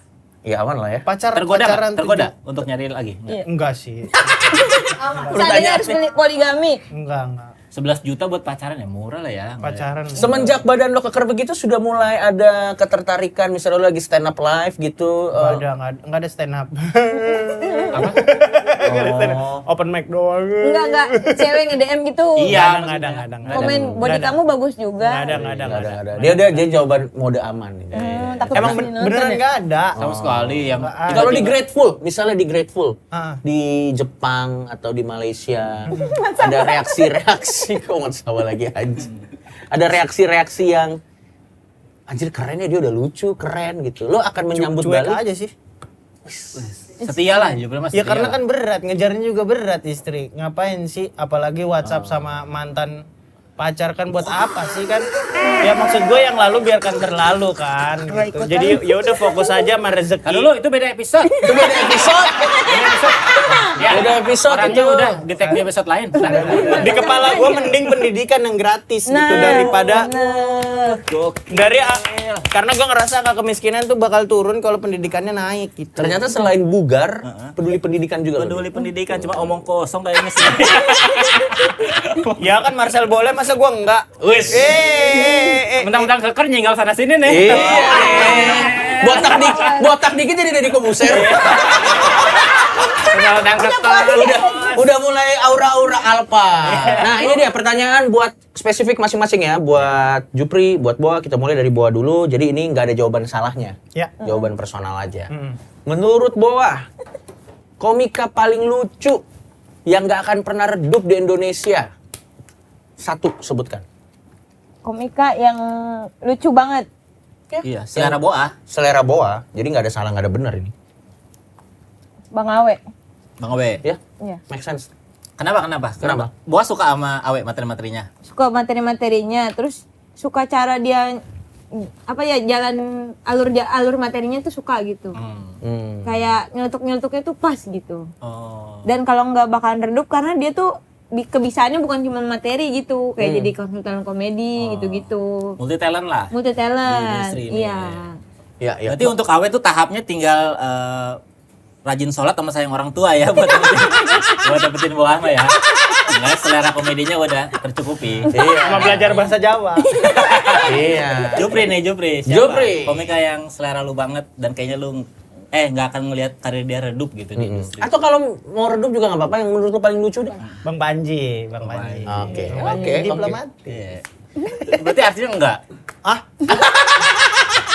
Ya aman lah ya. Pacaran Tergoda untuk nyari lagi. Iya. Enggak sih. Seandainya harus poligami. Enggak. 11 juta buat pacaran ya murah lah ya. Pacaran. Semenjak badan lo keker begitu sudah mulai ada ketertarikan misalnya lo lagi stand up live gitu. Enggak ada stand up. Apa? Nggak ada stand up. Open mic doang. Enggak. Cewek nge-DM gitu. Iya, Enggak ada. Komen body kamu bagus juga. Enggak ada. Dia jawaban mode aman. Takut Emang pasti nonton beneran ya. enggak ada. sama sekali yang Kalau di Grateful, misalnya di Grateful, Ah. di Jepang atau di Malaysia, ada reaksi-reaksi, kok nggak sama lagi anjing. Ada reaksi-reaksi yang, anjir kerennya dia udah lucu, keren gitu. Lo akan menyambut Cuek balik? aja sih. setia lah, Jupri mas. Ya karena kan berat, ngejarnya juga berat istri. Ngapain sih? Apalagi WhatsApp sama mantan pacar kan buat apa sih kan? Ya maksud gue yang lalu biarkan terlalu kan. Gitu. Jadi ya udah fokus aja sama rezeki. Kan dulu itu beda episode. Itu beda episode. Ya, Beda episode orangnya itu. udah di tag di episode lain. Di kepala gue mending pendidikan yang gratis gitu Nah, daripada Gokil. karena gue ngerasa angka kemiskinan tuh bakal turun kalau pendidikannya naik gitu. Ternyata selain bugar, peduli pendidikan juga. lo. Peduli pendidikan cuma omong kosong kayaknya sih. Ya kan Marcel boleh masa gue enggak. Wis. Mentang-mentang keker nyinggal sana sini nih. Iya. Botak dikit jadi Deddy Kobuser. Mentang-mentang keker. Udah mulai aura-aura alpha. Nah, ini dia pertanyaan buat spesifik masing-masing ya, buat Jupri, buat Boah. Kita mulai dari Boah dulu. Jadi ini nggak ada jawaban salahnya. Ya. Jawaban personal aja. Menurut Boah, komika paling lucu yang nggak akan pernah redup di Indonesia. Satu, sebutkan. Komika yang lucu banget. Iya, selera Boah. Selera Boah, jadi nggak ada salah, nggak ada benar ini. Bang Awe. Bang Awe. Ya, Iya. make sense. Kenapa? Kenapa? Boah suka sama Awe materi-materinya. Suka materi-materinya, terus suka cara dia apa ya jalan alur materinya tuh suka gitu. Kayak nyeletuk-nyeletuknya tuh pas gitu. Oh. Dan kalau nggak bakalan redup karena dia tuh kebisaannya bukan cuma materi gitu, kayak jadi konsultan komedi gitu-gitu. Multi talent lah. Multi Di talent. industri ini, Iya. Ya, ya. Berarti untuk Awe tuh tahapnya tinggal rajin sholat sama sayang orang tua ya buat dapetin Boah mah ya. Nah, selera komedinya udah tercukupi. Sama belajar bahasa Jawa. Iya. Jupri nih, Jupri. Siapa? Jupri. Komika yang selera lu banget dan kayaknya lu nggak akan ngelihat karir dia redup gitu di industri. Atau kalau mau redup juga nggak apa-apa, yang menurut lo paling lucu deh. Bang Panji. Oke, Bang oke, Panji diplomat. Iya. Berarti artinya enggak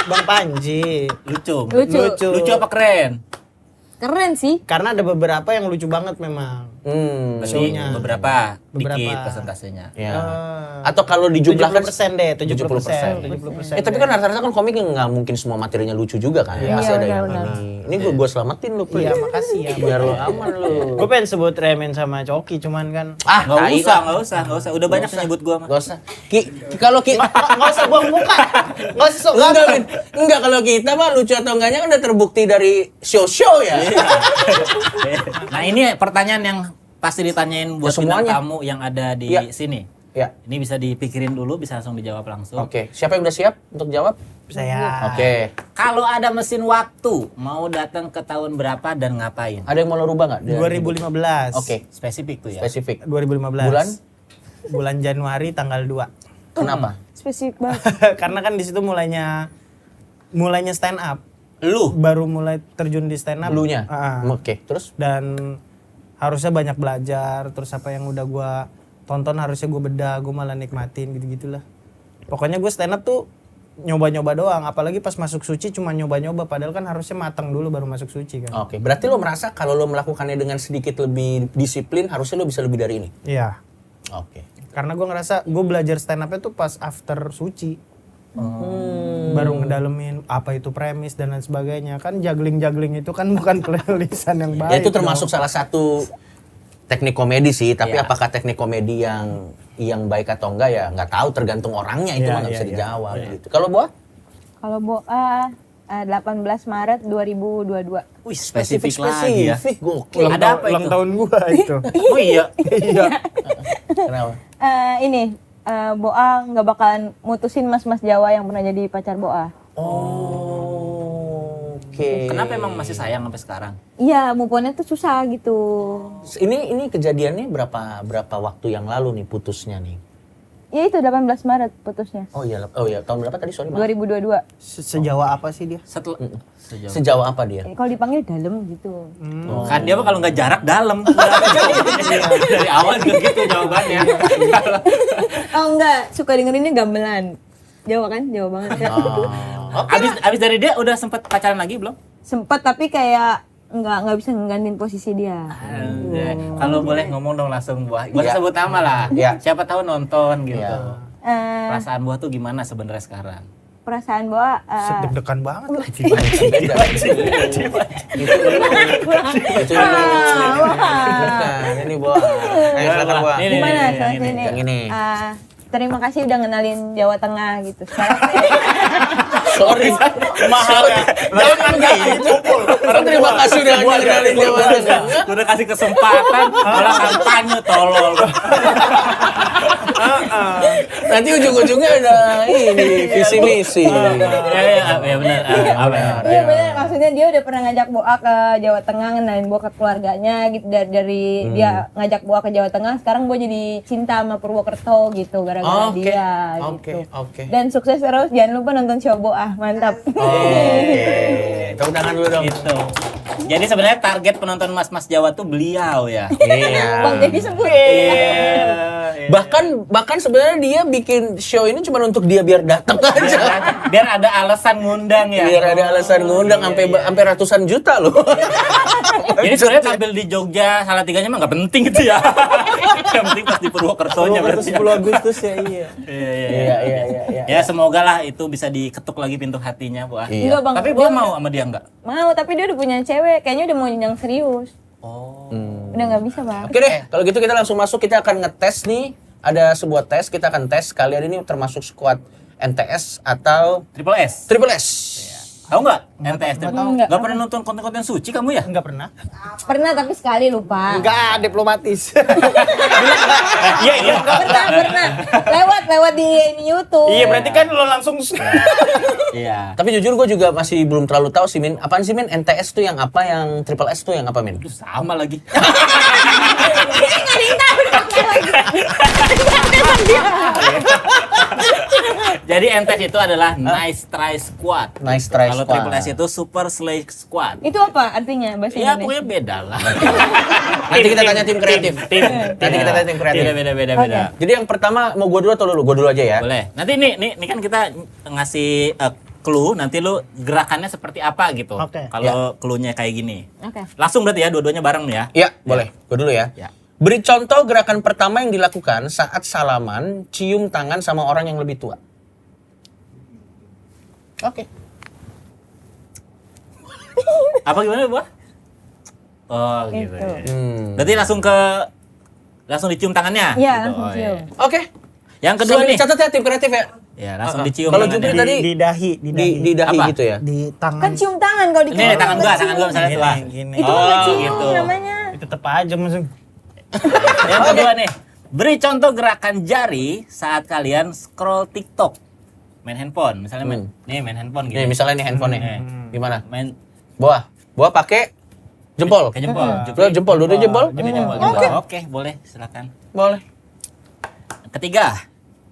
Bang Panji. lucu. Lucu. Lucu. Lucu apa keren? Keren sih. Karena ada beberapa yang lucu banget memang. Berarti Show-nya. beberapa dikit Beberapa. persentasenya. Ya. Atau kalau dijumlahkan 70% deh, 70%. 70%. Tapi kan rata-rata kan komik yang nggak mungkin semua materinya lucu juga kan. Iya, Pasti ada yang benar-benar. ini gue selamatin lu. Pri. Iya, makasih ya. Biar lu aman lu. Gue pengen sebut Remen sama Coki, cuman kan Nggak usah. Udah banyak yang nyebut gua mah. Gak usah. Kalau nggak usah buang muka, nggak usah sok enggak, Min. Enggak, kalau kita mah lucu atau enggaknya kan udah terbukti dari show-show ya. Nah, ini pertanyaan yang pasti ditanyain buat Ya, semuanya. bintang tamu yang ada di Iya. sini. Ya. Ini bisa dipikirin dulu, bisa langsung dijawab langsung. Oke, siapa yang udah siap untuk jawab? Saya. Oke. Kalau ada mesin waktu, mau datang ke tahun berapa dan ngapain? Ada yang mau lo rubah nggak? 2015. Oke, Spesifik tuh ya. spesifik. 2015. Bulan? Bulan Januari tanggal 2. Kenapa? Spesifik banget. Karena kan di situ mulainya stand up. Lu Baru mulai terjun di stand up. Lunya? Ah. Oke, terus? Dan harusnya banyak belajar, terus apa yang udah gua tonton harusnya gue bedah, gue malah nikmatin gitu-gitulah. Pokoknya gue stand up tuh nyoba-nyoba doang, apalagi pas masuk suci cuma nyoba-nyoba, padahal kan harusnya matang dulu baru masuk suci kan. Oke, berarti lo merasa kalau lo melakukannya dengan sedikit lebih disiplin, harusnya lo bisa lebih dari ini? Iya. Oke. Karena gue ngerasa gue belajar stand up-nya tuh pas after suci. Baru ngedalemin apa itu premis dan lain sebagainya. Kan juggling itu kan bukan playlistan yang Ya baik. itu termasuk salah satu teknik komedi sih, tapi Iya. apakah teknik komedi yang baik atau enggak ya nggak tahu, tergantung orangnya, itu Iya, mah nggak bisa iya, dijawab gitu. Kalau Boa? Kalau Boa 18 Maret 2022. wih, spesifik lagi ya. Gokil. Ada apa ulang itu? tahun gua itu. Oh iya. Kenapa? Boa nggak bakalan mutusin mas-mas Jawa yang pernah jadi pacar Boa. Oke. Kenapa emang masih sayang sampai sekarang? Iya, move on-nya tuh susah gitu. Ini kejadiannya berapa waktu yang lalu nih putusnya nih? Ya itu 18 Maret putusnya. Oh iya, tahun berapa tadi? Sorry, maaf. 2022. Sejawa apa sih dia? Setelah sejauh. Sejauh apa dia? Kalau dipanggil dalam gitu. Kan dia mah kalau nggak jarak dalam. Dari awal juga gitu jawabannya. Oh enggak, suka dengerinnya gamelan. Jawa kan? Jawa banget kan? Abis dari dia udah sempet pacaran lagi belum? Sempet tapi kayak nggak bisa nggantiin posisi dia. Kalau boleh ngomong dong langsung Buah. Boleh Iya. sebut nama lah. Iya. Siapa tahu nonton gitu. Iya. Perasaan Buah tuh gimana sebenarnya sekarang? Perasaan Boa Deg-degan banget lah. Bukan, ini Boa. Ayo silakan Boa. Ini, gimana ini, soal ini, sini? yang ini. Terima kasih udah ngenalin Jawa Tengah gitu. Sekarang Sorry, mahal ya. Jangan gitu. Terima kasih udah ngenalin Jawa Tengah. Udah kasih kesempatan, malah kampanye tolol. Nanti ujung-ujungnya ada ini visi misi. Ya benar. iya bener, maksudnya dia udah pernah ngajak Boa ke Jawa Tengah, ngenalin Boa ke keluarganya gitu. Dari dia ngajak Boa ke Jawa Tengah, sekarang Boa jadi cinta sama Purwokerto gitu gara-gara Oke, dia oke, gitu. oke. Dan sukses terus, jangan lupa nonton show Boa, mantap. Oke, tepuk tangan dulu dong. Gitu. Jadi sebenarnya target penonton Mas-Mas Jawa tuh beliau ya. Iya. Bang jadi sebut. Bahkan sebenarnya dia bikin show ini cuma untuk dia biar datang aja. Biar ada alasan ngundang ya. Biar ada alasan ngundang sampai ratusan juta loh. Jadi sebenarnya tampil di Jogja salah tiganya mah nggak penting gitu ya. Yang penting pas di Purwokertonya berarti. 10 Agustus ya iya. Iya. Ya semoga lah itu bisa diketuk lagi pintu hatinya Bu. Iya. Enggak Bang. Tapi Buah mau sama dia nggak? Mau, tapi dia udah punya cewek, kayaknya udah mau jenjang serius. Oh. Udah nggak bisa Bang. Oke deh, kalau gitu kita langsung masuk, kita akan ngetes nih. Ada sebuah tes, kita akan tes kalian ini termasuk squad NTS atau Triple S. Triple S. Tahu nggak? NTS Triple S. Nggak. Nggak pernah nonton konten-konten suci kamu ya? Enggak pernah. Pernah tapi sekali lupa. Enggak diplomatis. Iya. Pernah. Lewat di YouTube. Iya, berarti kan lo langsung Iya. Tapi jujur gue juga masih belum terlalu tahu sih Min. Apaan sih Min? NTS tuh yang apa, yang Triple S tuh yang apa Min? Aduh, sama lagi. Jadi NTS itu adalah Nice Try Squad. Nice Try Kalau Squad. Triple S itu Super Slay Squad. Itu apa artinya bahasa Ya Indonesia? pokoknya beda lah. Nanti kita tanya tim kreatif. Tim. Nanti kita tanya tim kreatif. Beda. Jadi yang pertama mau gue dulu atau lu? Gue dulu aja ya. Boleh. Nanti nih kan kita ngasih clue, nanti lu gerakannya seperti apa gitu. Oke. Kalau clue-nya kayak gini. Oke. Langsung berarti ya dua-duanya bareng nih ya. Iya, boleh. Gue dulu ya. Ya. Beri contoh gerakan pertama yang dilakukan saat salaman, cium tangan sama orang yang lebih tua. Oke. Apa gimana, Bu? Oh, gitu. Gitu. Berarti langsung dicium tangannya? Iya, Gitu. langsung Oh, cium. iya. Oke. Yang kedua Sambil nih. dicatat ya tim kreatif ya. Ya, langsung dicium Kalau tangannya. Jupri tadi Di dahi, di dahi Apa? gitu ya. di tangan. Kan cium tangan kalau di Ini tangan gua misalnya tua. Gini. Itu kan nggak cium gitu. namanya. Itu tetep aja maksud. Yang kedua nih, beri contoh gerakan jari saat kalian scroll TikTok. Main handphone, misalnya main handphone gitu. Nih misalnya nih handphonenya. Hmm. Gimana? Main Boa pakai jempol. ke jempol. Jempol, dua jempol. Oke, boleh, silakan. Boleh. Ketiga,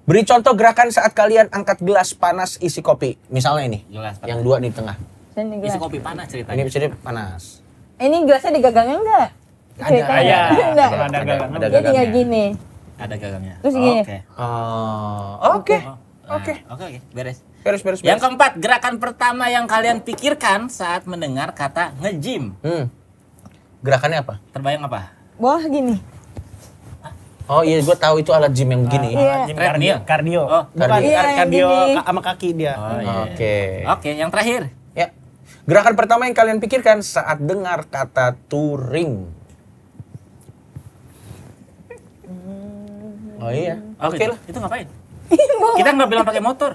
Beri contoh gerakan saat kalian angkat gelas panas isi kopi. Misalnya ini. Gelas panas. Yang dua di tengah. Sini isi gelas. kopi panas Ini ceritanya. bisa panas. Ini gelasnya digagangnya enggak? Ada. Ceritanya Iya, enggak? ada gagangan. Ada Dia tinggal gagangnya. gini. Ada gagangnya. Terus gini. Oke. Oke. Nah, Oke, beres. Beres. Yang keempat, gerakan pertama yang kalian pikirkan saat mendengar kata nge-gym. Gerakannya apa? Terbayang apa? Wah gini. Oh iya, gue tahu itu alat gym yang begini. Iya. Treadmill. Kardio. Oh, Bukan Iya, yang kardio gini. sama kaki dia. Oh, iya. Oke. Oke, yang terakhir. Ya. Gerakan pertama yang kalian pikirkan saat dengar kata touring. Oh iya. Oke lah. Itu ngapain? Kita nggak bilang pakai motor.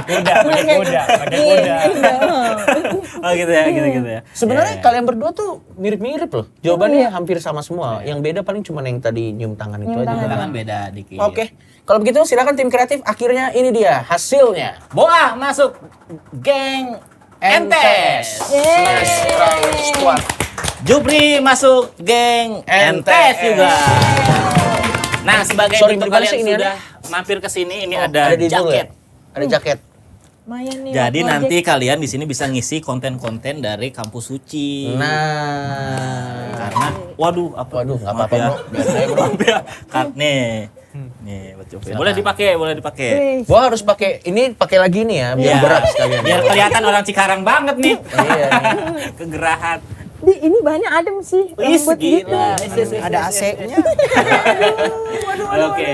Kuda, pakai kuda. Oh gitu ya, gitu ya. Sebenarnya kalian berdua tuh mirip-mirip loh. Jawabannya hampir sama semua. Yang beda paling cuma yang tadi nyium tangan itu Nyium aja. tangan. Tangan beda dikit. Oke. Kalau begitu silakan tim kreatif. Akhirnya ini dia hasilnya. Boah masuk geng Entes. Nice Round Squad. Jupri masuk geng Entes juga. Nah, sebagai Sorry, bentuk gimana kalian sih ini sudah mampir ke sini, ini ada di dulu jaket. ya? Ada jaket. Lumayan nih. Jadi project. nanti kalian di sini bisa ngisi konten-konten dari Kampus Suci. Nah. Karena waduh Waduh, nggak maaf apa-apa ya. bro. Biar saya bro. Maaf ya. Nih, buat Jupri. Boleh dipakai. Wih, Gua harus pakai ini, pakai lagi nih ya, biar Iya. berat sekalian. Biar kelihatan orang Cikarang banget nih. Iya. Kegerahan. Di ini banyak adem sih. Wih, Rambut gitu. gila. Ada AC-nya. Oke.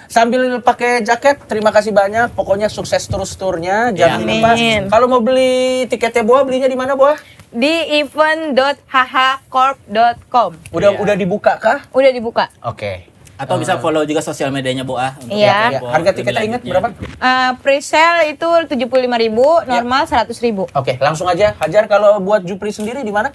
Sambil pakai jaket, terima kasih banyak. Pokoknya sukses terus turnya. Jangan Amin. lupa. Kalau mau beli tiketnya Boa, belinya di mana Boa? Di event.hhcorp.com. Udah dibuka kah? Udah dibuka. Oke. Atau bisa follow juga sosial medianya Boah. untuk Iya. info Harga lebih tiketnya ingat lanjutnya. berapa? Pre-sale itu 75.000, normal 100.000. Oke, langsung aja hajar. Kalau buat Jupri sendiri di mana?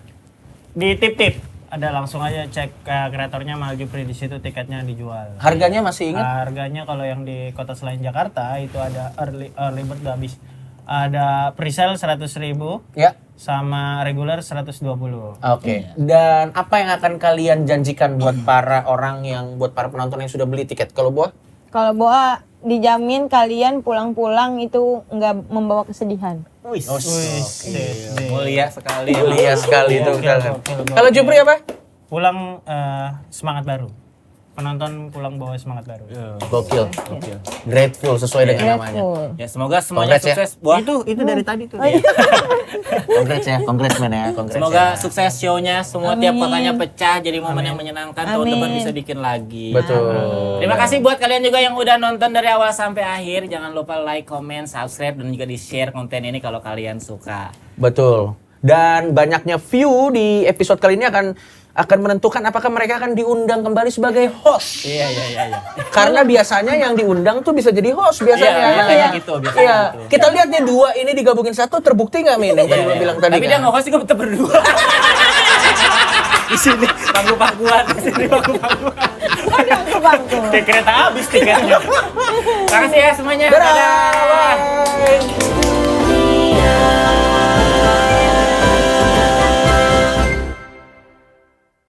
Di tip-tip. Ada langsung aja cek ke kreatornya Mahal Jupri, di situ tiketnya dijual. Harganya masih ingat? Harganya kalau yang di kota selain Jakarta itu ada early bird udah habis. Ada pre-sale 100.000 Ya. sama regular 120. Oke. Dan apa yang akan kalian janjikan buat para orang buat para penonton yang sudah beli tiket? Kalau Boa? Kalau Boa dijamin kalian pulang-pulang itu nggak membawa kesedihan. Wih, Wih, mulia sekali. Mulia sekali itu. Oke, oke. Kalau Jupri apa? Pulang semangat baru. Penonton pulang bawa semangat baru. Gokil. Grateful sesuai dengan namanya. Grateful. Ya, semoga semuanya Congrats ya. sukses, Boah. Itu dari tadi tuh. Congrats ya, congrats man ya, congrats. Semoga ya. sukses show-nya, semua tiap kotanya pecah jadi momen yang menyenangkan. Tahun Amin. depan bisa bikin lagi. Betul. Terima kasih buat kalian juga yang udah nonton dari awal sampai akhir. Jangan lupa like, comment, subscribe, dan juga di-share konten ini kalau kalian suka. Betul. Dan banyaknya view di episode kali ini akan menentukan apakah mereka akan diundang kembali sebagai host. Iya. Karena biasanya yang diundang tuh bisa jadi host biasanya. Iya, biasanya gitu, biasanya Iya. gitu. Kita lihat nih dua ini digabungin satu, terbukti nggak Min yang tadi lo bilang tadi Tapi dia kan? nggak host juga tetap berdua. Di sini pangku-pangkuan, di sini pangku-pangkuan. Bangku. Kayak kereta habis tiketnya. Terima kasih ya semuanya. Dadah. Bye.